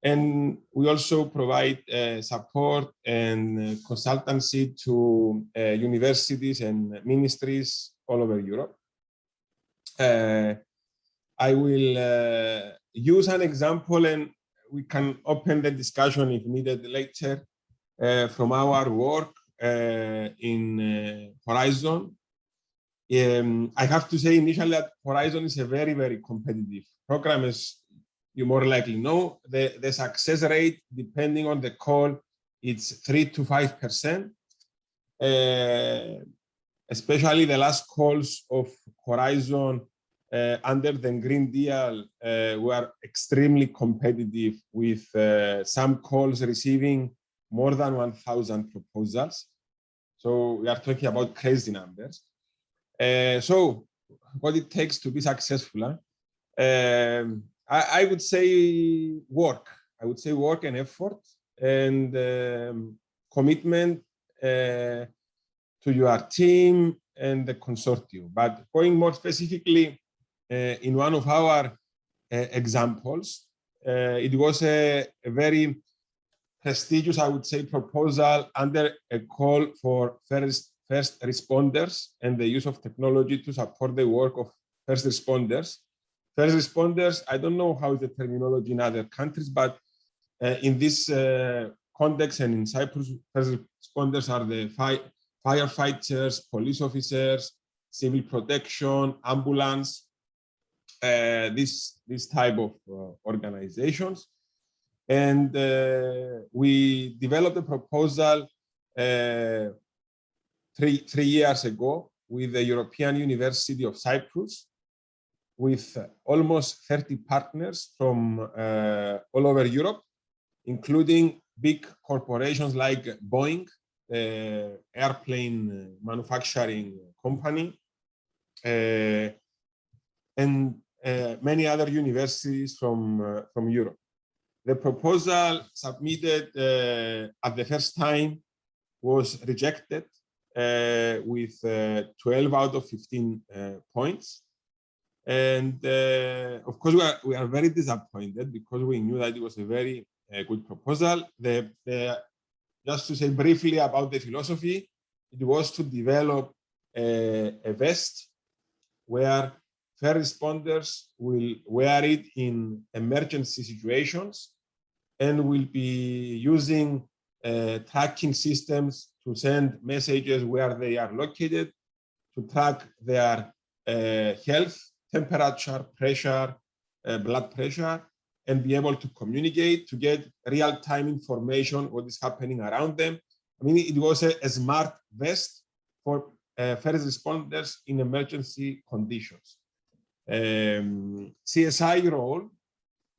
And we also provide support and consultancy to universities and ministries all over Europe. I will use an example, and we can open the discussion if needed later from our work in Horizon. I have to say initially that Horizon is a very, very competitive program. As you more likely know, the success rate, depending on the call, it's 3 to 5%. Especially the last calls of Horizon under the Green Deal were extremely competitive, with some calls receiving more than 1,000 proposals. So we are talking about crazy numbers. So what it takes to be successful, I would say work. I would say work and effort and commitment to your team and the consortium. But going more specifically, in one of our examples, it was a very prestigious, I would say, proposal under a call for first responders and the use of technology to support the work of first responders. First responders, I don't know how is the terminology in other countries, but in this context and in Cyprus, first responders are the firefighters, police officers, civil protection, ambulance, this type of organizations. And we developed a proposal 3 years ago with the European University of Cyprus, with almost 30 partners from all over Europe, including big corporations like Boeing, the airplane manufacturing company, and many other universities from Europe. The proposal submitted at the first time was rejected with 12 out of 15 points. And of course, we are very disappointed because we knew that it was a very good proposal. Just to say briefly about the philosophy, it was to develop a vest where first responders will wear it in emergency situations and will be using tracking systems to send messages where they are located, to track their health, temperature, pressure, blood pressure, and be able to communicate, to get real-time information, what is happening around them. I mean, it was a smart vest for first responders in emergency conditions. CSI role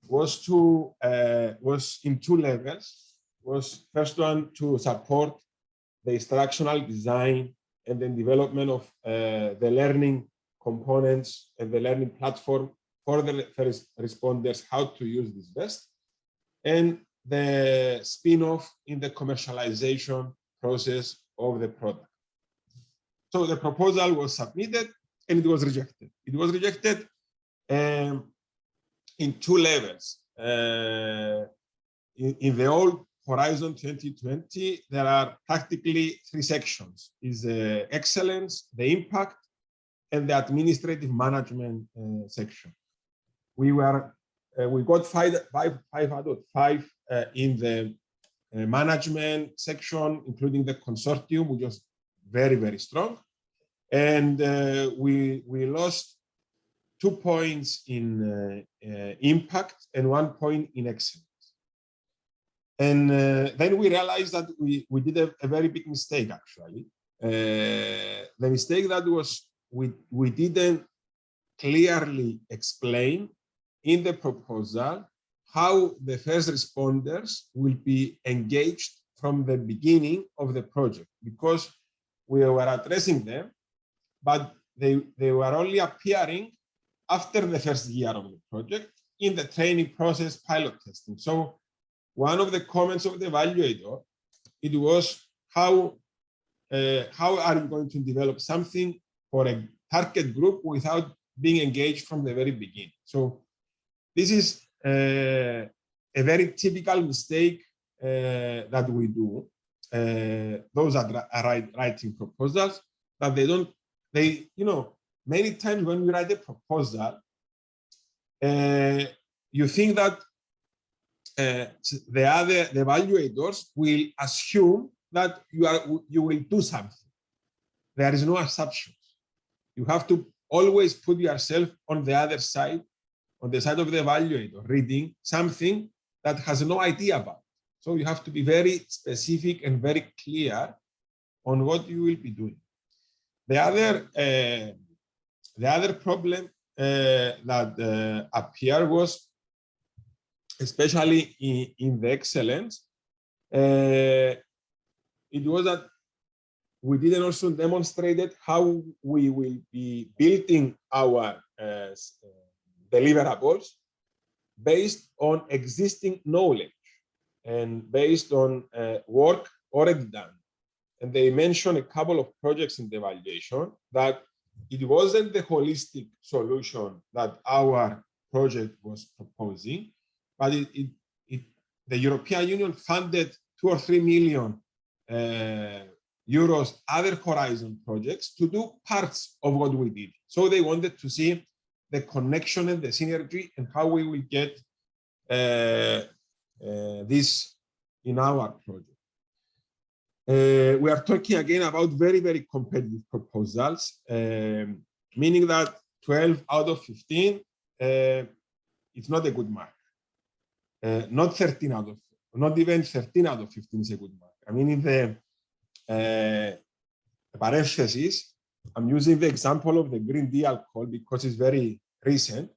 was in two levels. Was first one to support the instructional design and the development of the learning components and the learning platform for the first responders, how to use this vest, and the spin-off in the commercialization process of the product. So the proposal was submitted and it was rejected. It was rejected in two levels. In the old Horizon 2020, there are practically three sections: is the excellence, the impact, and the administrative management section. We got five out of five in the management section, including the consortium, which was very, very strong. And we lost 2 points in impact and 1 point in excellence. And then we realized that we did a very big mistake, actually. The mistake that was we didn't clearly explain in the proposal how the first responders will be engaged from the beginning of the project, because we were addressing them, but they were only appearing after the first year of the project in the training process, pilot testing. So one of the comments of the evaluator, it was how are you going to develop something for a target group without being engaged from the very beginning? So this is a very typical mistake that we do. Those are writing proposals, but many times when we write a proposal, you think that the evaluators will assume that you will do something. There is no assumptions. You have to always put yourself on the other side, on the side of the evaluator, reading something that has no idea about. So you have to be very specific and very clear on what you will be doing. The other problem that appeared was, especially in the excellence, it was that we didn't also demonstrate how we will be building our deliverables based on existing knowledge and based on work already done. And they mentioned a couple of projects in the evaluation that it wasn't the holistic solution that our project was proposing, but the European Union funded 2 or 3 million euros other Horizon projects to do parts of what we did. So they wanted to see the connection and the synergy and how we will get this in our project. We are talking again about very, very competitive proposals, meaning that 12 out of 15 it's not a good mark. Not 13 out of, not even 13 out of 15 is a good mark. I mean, in the parentheses, I'm using the example of the Green Deal call because it's very recent.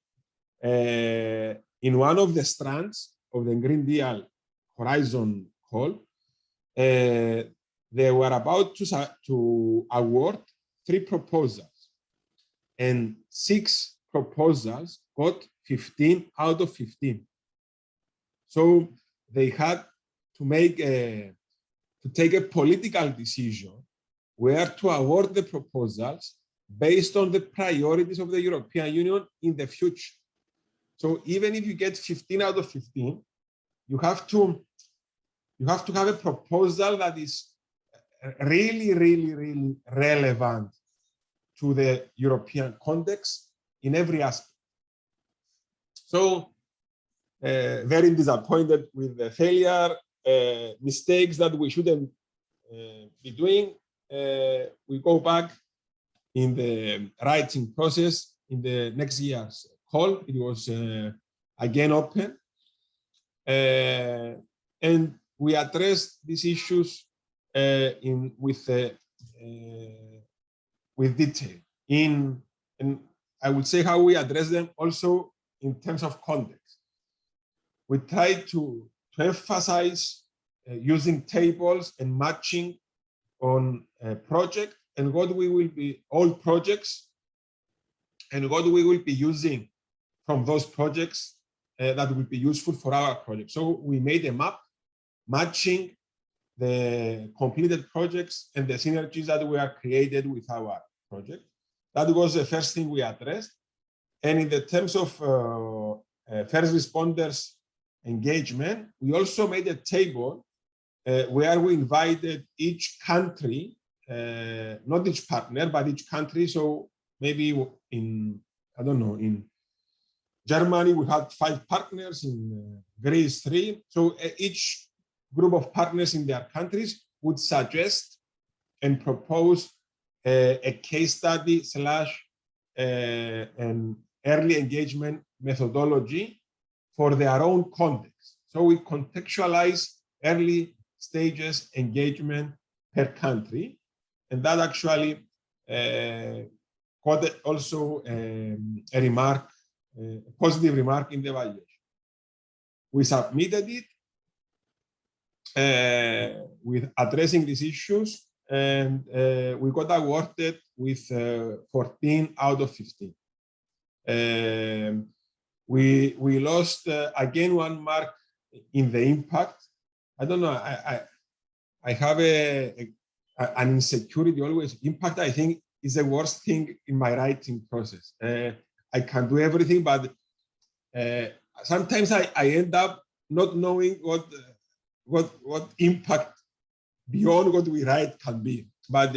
In one of the strands of the Green Deal Horizon call, they were about to award 3 proposals, and 6 proposals got 15 out of 15. So they had to take a political decision where to award the proposals based on the priorities of the European Union in the future. So even if you get 15 out of 15, you have to have a proposal that is really relevant to the European context in every aspect. So very disappointed with the failure, mistakes that we shouldn't be doing. We go back in the writing process in the next year's call. It was again open. And we addressed these issues with detail. And I would say how we address them also in terms of context. We try to emphasize using tables and matching on a project and what we will be, all projects, and what we will be using from those projects that will be useful for our project. So we made a map matching the completed projects and the synergies that were created with our project. That was the first thing we addressed. And in the terms of first responders engagement, we also made a table where we invited each country, not each partner, but each country. So maybe in, I don't know, in Germany, we had 5 partners, in Greece 3. So each group of partners in their countries would suggest and propose a case study / an early engagement methodology for their own context. So we contextualize early stages engagement per country, and that actually got also a remark, a positive remark in the evaluation. We submitted it with addressing these issues, and we got awarded with 14 out of 15. We lost again 1 mark in the impact. I don't know. I have an insecurity always. Impact, I think, is the worst thing in my writing process. I can do everything, but sometimes I end up not knowing what impact beyond what we write can be. But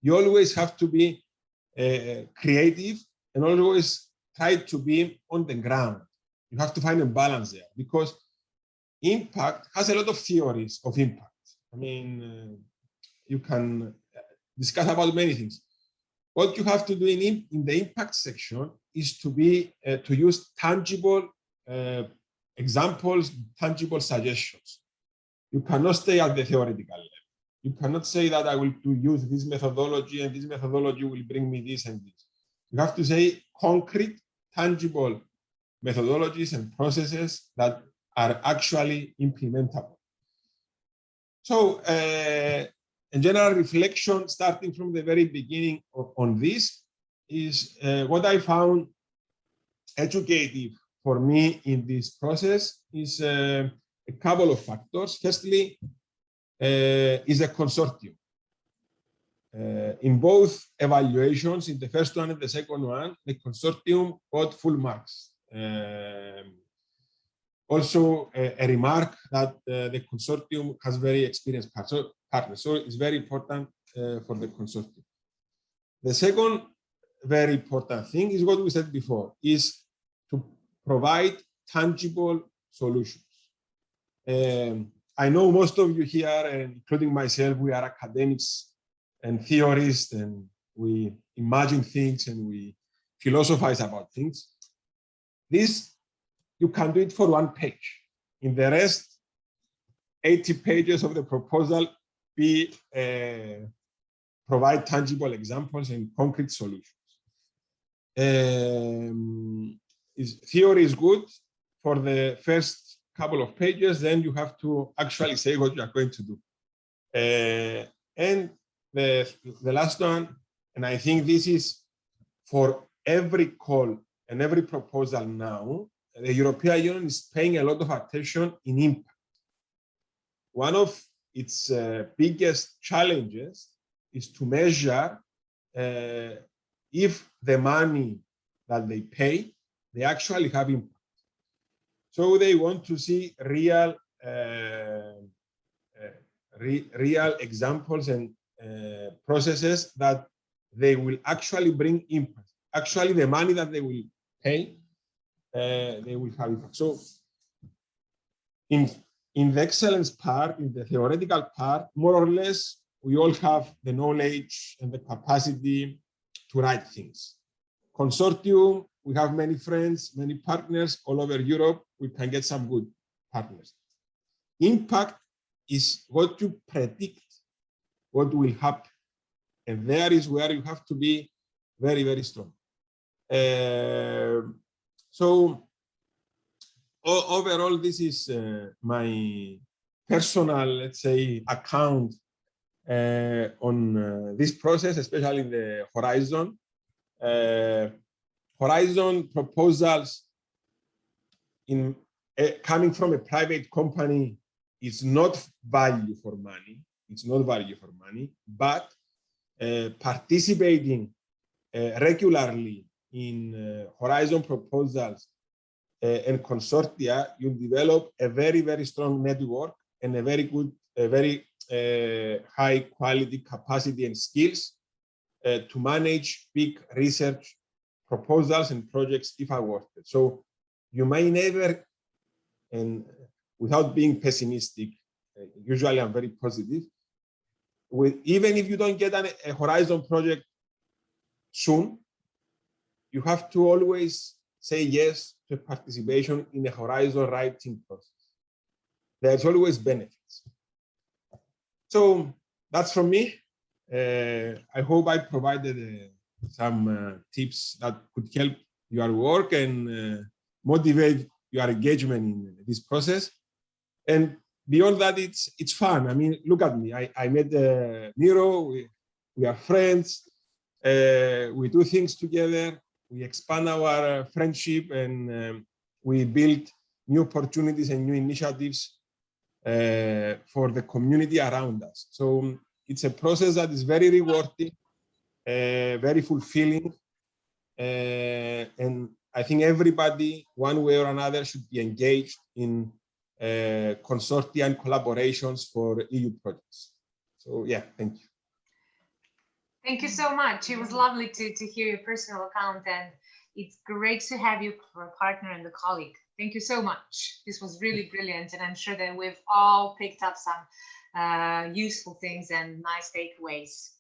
you always have to be creative and always try to be on the ground. You have to find a balance there, because impact has a lot of theories of impact. I mean, you can discuss about many things. What you have to do in the impact section is to use tangible examples, tangible suggestions. You cannot stay at the theoretical level. You cannot say that I will use this methodology and this methodology will bring me this and this. You have to say concrete, tangible methodologies and processes that are actually implementable. So a general reflection starting from the very beginning on this is what I found educative for me in this process is a couple of factors. Firstly, is a consortium. In both evaluations, in the first one and the second one, the consortium got full marks. Also, a remark that the consortium has very experienced partners, so it's very important for the consortium. The second very important thing is what we said before, is to provide tangible solutions. I know most of you here, including myself, we are academics and theorists, and we imagine things and we philosophize about things. This, you can do it for 1 page. In the rest, 80 pages of the proposal, provide tangible examples and concrete solutions. Theory is good for the first couple of pages, then you have to actually say what you are going to do. And the last one, and I think this is for every call and every proposal now, the European Union is paying a lot of attention in impact. One of its biggest challenges is to measure if the money that they pay, they actually have impact. So they want to see real real examples and processes that they will actually bring impact. Actually, the money that they will pay, they will have impact. So in the excellence part, in the theoretical part, more or less, we all have the knowledge and the capacity to write things. Consortium, we have many friends, many partners all over Europe. We can get some good partners. Impact is what you predict what will happen. And there is where you have to be very, very strong. So overall, this is my personal, let's say, account on this process, especially in the Horizon. Horizon proposals in coming from a private company is not value for money. It's not value for money, but participating regularly in Horizon proposals and consortia, you develop a very, very strong network and a very good, very high quality capacity and skills to manage big research proposals and projects if awarded. So you may never, and without being pessimistic, usually I'm very positive, even if you don't get a Horizon project soon, you have to always say yes to participation in a Horizon writing process. There's always benefits. So that's from me. I hope I provided some tips that could help your work and motivate your engagement in this process. And beyond that, it's fun. I mean, look at me. I met Miro. We are friends. We do things together. We expand our friendship, and we build new opportunities and new initiatives for the community around us. So it's a process that is very rewarding, very fulfilling, and I think everybody, one way or another, should be engaged in consortia and collaborations for EU projects. So yeah, thank you.
Thank you so much. It was lovely to hear your personal account, and it's great to have you for a partner and a colleague. Thank you so much. This was really brilliant, and I'm sure that we've all picked up some useful things and nice takeaways.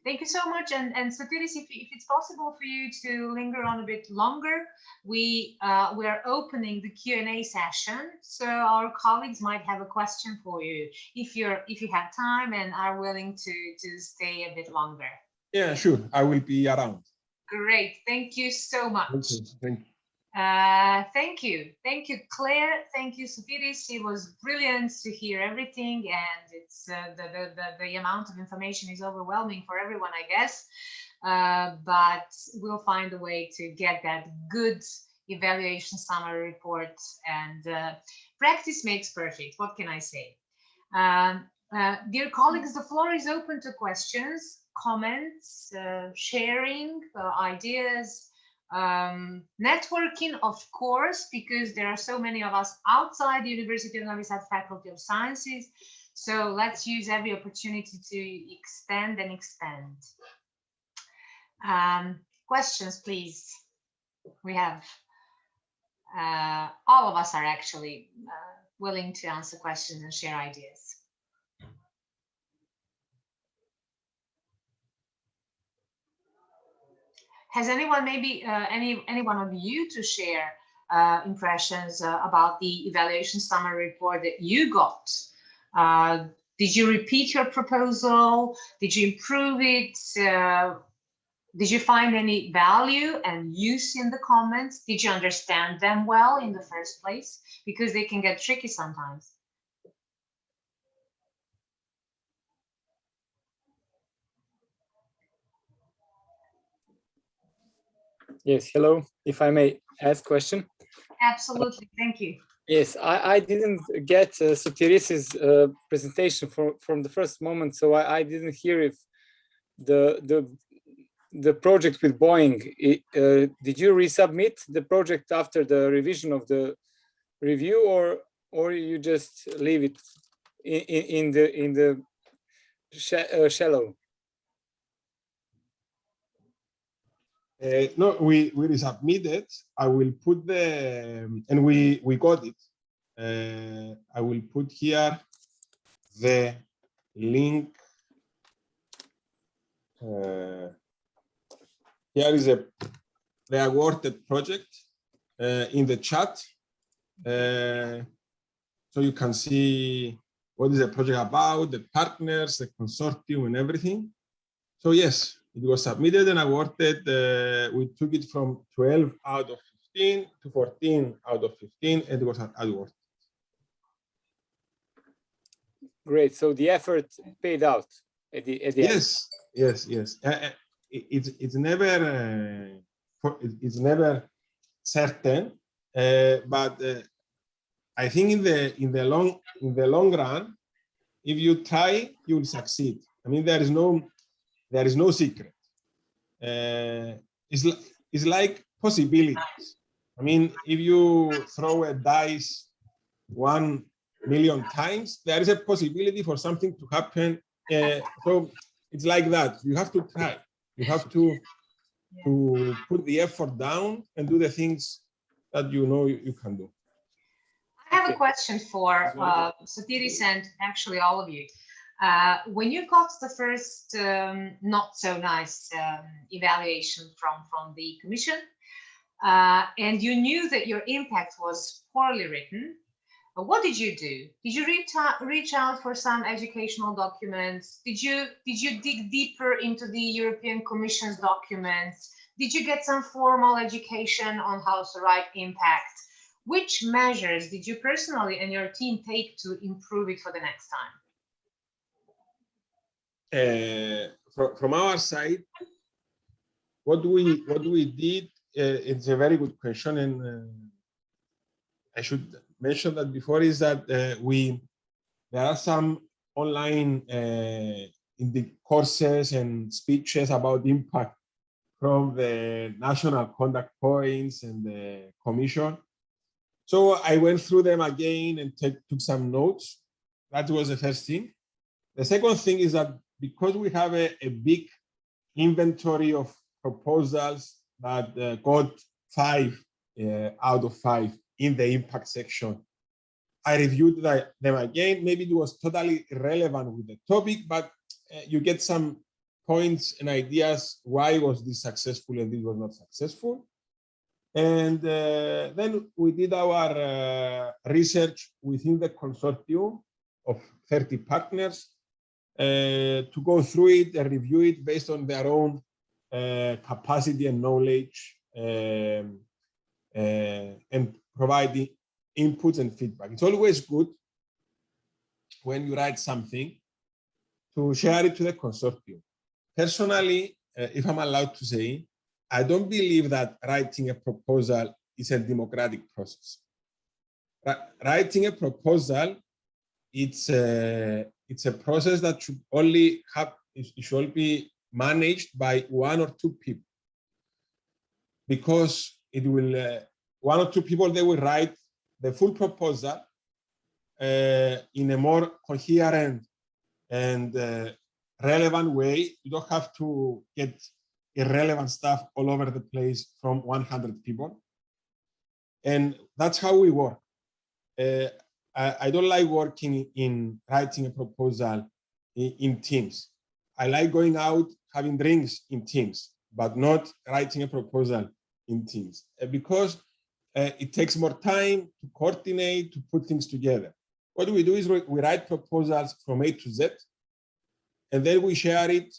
Thank you so much. And Sotiris, if it's possible for you to linger on a bit longer, we are opening the Q&A session, so our colleagues might have a question for you if you have time and are willing to stay a bit longer.
Yeah, sure. I will be around.
Great. Thank you so much.
Okay, thank you.
Thank you, Claire. Thank you, Sotiris. It was brilliant to hear everything, and it's the amount of information is overwhelming for everyone, I guess. But we'll find a way to get that good evaluation summary report, and practice makes perfect. What can I say? Dear colleagues, the floor is open to questions, comments, sharing ideas, networking, of course, because there are so many of us outside the University of Novi Sad Faculty of Sciences. So let's use every opportunity to extend and expand. Questions, please. We have, all of us are actually willing to answer questions and share ideas. Has anyone, maybe any one of you, to share impressions about the evaluation summary report that you got? Did you repeat your proposal? Did you improve it? Did you find any value and use in the comments? Did you understand them well in the first place? Because they can get tricky sometimes.
Yes, hello. If I may ask a question.
Absolutely, thank you.
Yes, I didn't get Sotiris's presentation from the first moment, so I didn't hear if the project with Boeing, did you resubmit the project after the revision of the review, or you just leave it in the shallow?
No, we resubmitted. I will put the, and we got it. I will put here the link. Here is the awarded project in the chat. So you can see what is the project about, the partners, the consortium, and everything. So yes, it was submitted and awarded. We took it from 12 out of 15 to 14 out of 15, and it was awarded.
Great. So the effort paid out at the end.
Yes. It's never certain, but I think in the long run, if you try, you will succeed. I mean, there is no secret. It's like possibilities. I mean, if you throw a dice 1 million times, there is a possibility for something to happen. So it's like that. You have to try. You have to put the effort down and do the things that you know you can do.
I have a question for Sotirios and actually all of you. When you got the first not so nice evaluation from the commission, and you knew that your impact was poorly written, what did you do? Did you reach out for some educational documents? Did you dig deeper into the European Commission's documents? Did you get some formal education on how to write impact? Which measures did you personally and your team take to improve it for the next time?
From our side, what we did, it's a very good question, and I should mention that before, is that there are some online in the courses and speeches about impact from the national contact points and the commission. So I went through them again and took some notes. That was the first thing. The second thing is that because we have a big inventory of proposals that got 5 out of 5 in the impact section, I reviewed them again. Maybe it was totally irrelevant with the topic, but you get some points and ideas. Why was this successful and this was not successful? And then we did our research within the consortium of 30 partners to go through it and review it based on their own capacity and knowledge, and providing inputs and feedback. It's always good when you write something to share it to the consortium. Personally, if I'm allowed to say, I don't believe that writing a proposal is a democratic process. Writing a proposal, it's a process that should only have, it should be managed by 1 or 2 people, because it will 1 or 2 people, they will write the full proposal in a more coherent and relevant way. You don't have to get irrelevant stuff all over the place from 100 people. And that's how we work. I don't like working in writing a proposal in teams. I like going out, having drinks in teams, but not writing a proposal in teams, because it takes more time to coordinate, to put things together. What we do is we write proposals from A to Z, and then we share it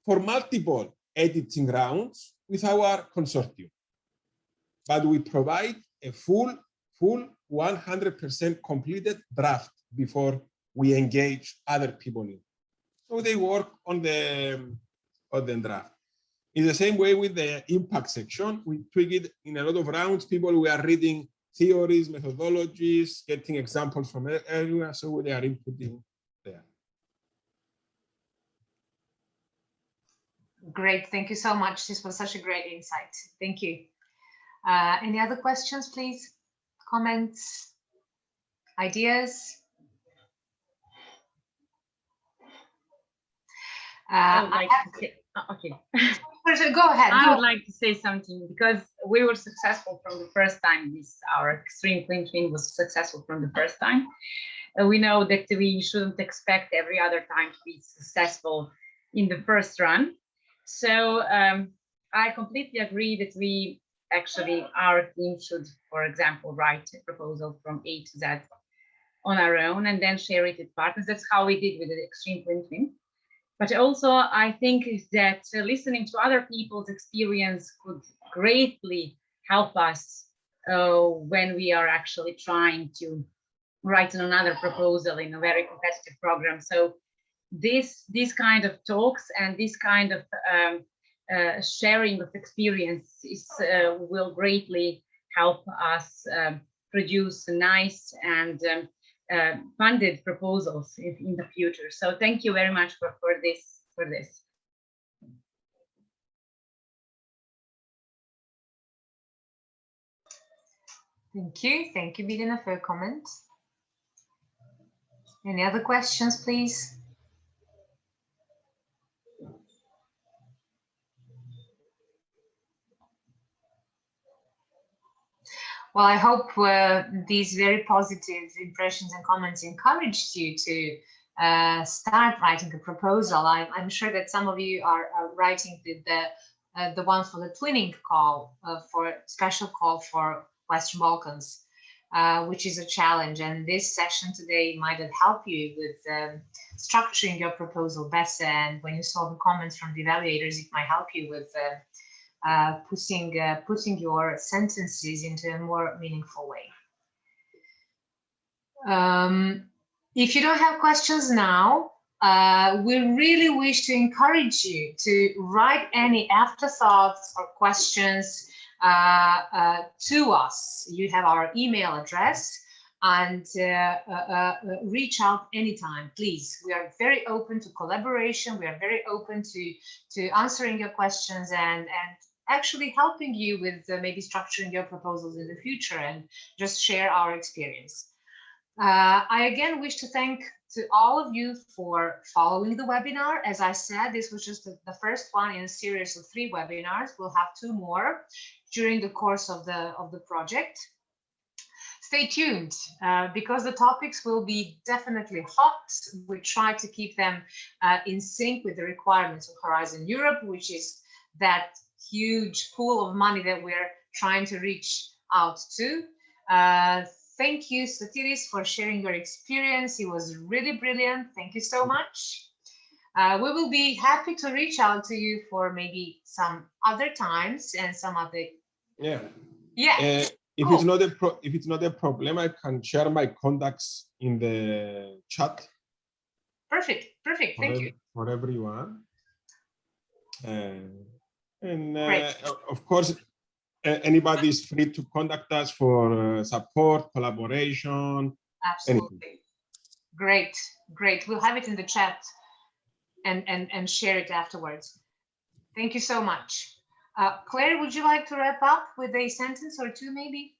for multiple editing rounds with our consortium. But we provide a full 100% completed draft before we engage other people in. So they work on the draft. In the same way with the impact section, we tweak it in a lot of rounds. People who are reading theories, methodologies, getting examples from everywhere, so they are inputting there.
Great, thank you so much. This was such a great insight. Thank you. Any other questions, please? Comments? Ideas?
I would like to say, okay.
Go ahead.
I would like to say something, because we were successful from the first time. Our EXtremeClimTwin was successful from the first time. We know that we shouldn't expect every other time to be successful in the first run. So I completely agree that our team should, for example, write a proposal from A to Z on our own and then share it with partners. That's how we did with the EXtremeClimTwin. But also, I think that listening to other people's experience could greatly help us when we are actually trying to write another proposal in a very competitive program. So this kind of talks and this kind of sharing of experiences will greatly help us produce nice and funded proposals in the future. So thank you very much for this.
Thank you, Bilina, for your comment. Any other questions, please? Well, I hope these very positive impressions and comments encouraged you to start writing a proposal. I'm sure that some of you are writing the one for the twinning call, for special call for Western Balkans, which is a challenge. And this session today might have helped you with structuring your proposal better. And when you saw the comments from the evaluators, it might help you with putting your sentences into a more meaningful way. If you don't have questions now, we really wish to encourage you to write any afterthoughts or questions to us. You have our email address, and reach out anytime, please. We are very open to collaboration. We are very open to answering your questions and actually helping you with maybe structuring your proposals in the future and just share our experience. I again wish to thank to all of you for following the webinar. As I said, this was just the first one in a series of 3 webinars. We'll have 2 more during the course of the project. Stay tuned because the topics will be definitely hot. We try to keep them in sync with the requirements of Horizon Europe, which is that huge pool of money that we're trying to reach out to. Thank you, Sotiris, for sharing your experience. It was really brilliant. Thank you so much. We will be happy to reach out to you for maybe some other times and some other.
Yeah.
If
cool. If it's not a problem, I can share my contacts in the chat.
Perfect. Thank you
for everyone. Of course, anybody is free to contact us for support, collaboration.
Absolutely. Anything. Great. We'll have it in the chat and share it afterwards. Thank you so much. Claire, would you like to wrap up with a sentence or 2 maybe?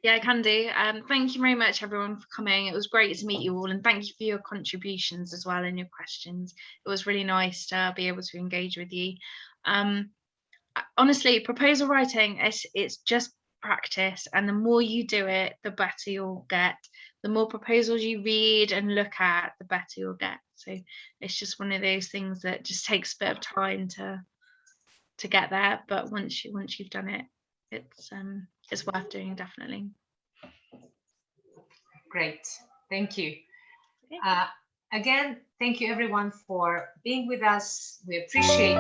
Yeah, I can do. Thank you very much, everyone, for coming. It was great to meet you all, and thank you for your contributions as well and your questions. It was really nice to be able to engage with you. Honestly, proposal writing, it's just practice, and the more you do it, the better you'll get. The more proposals you read and look at, the better you'll get. So it's just one of those things that just takes a bit of time to get there, but once you've done it, it's worth doing, definitely.
Great, thank you. Again, thank you everyone for being with us. We appreciate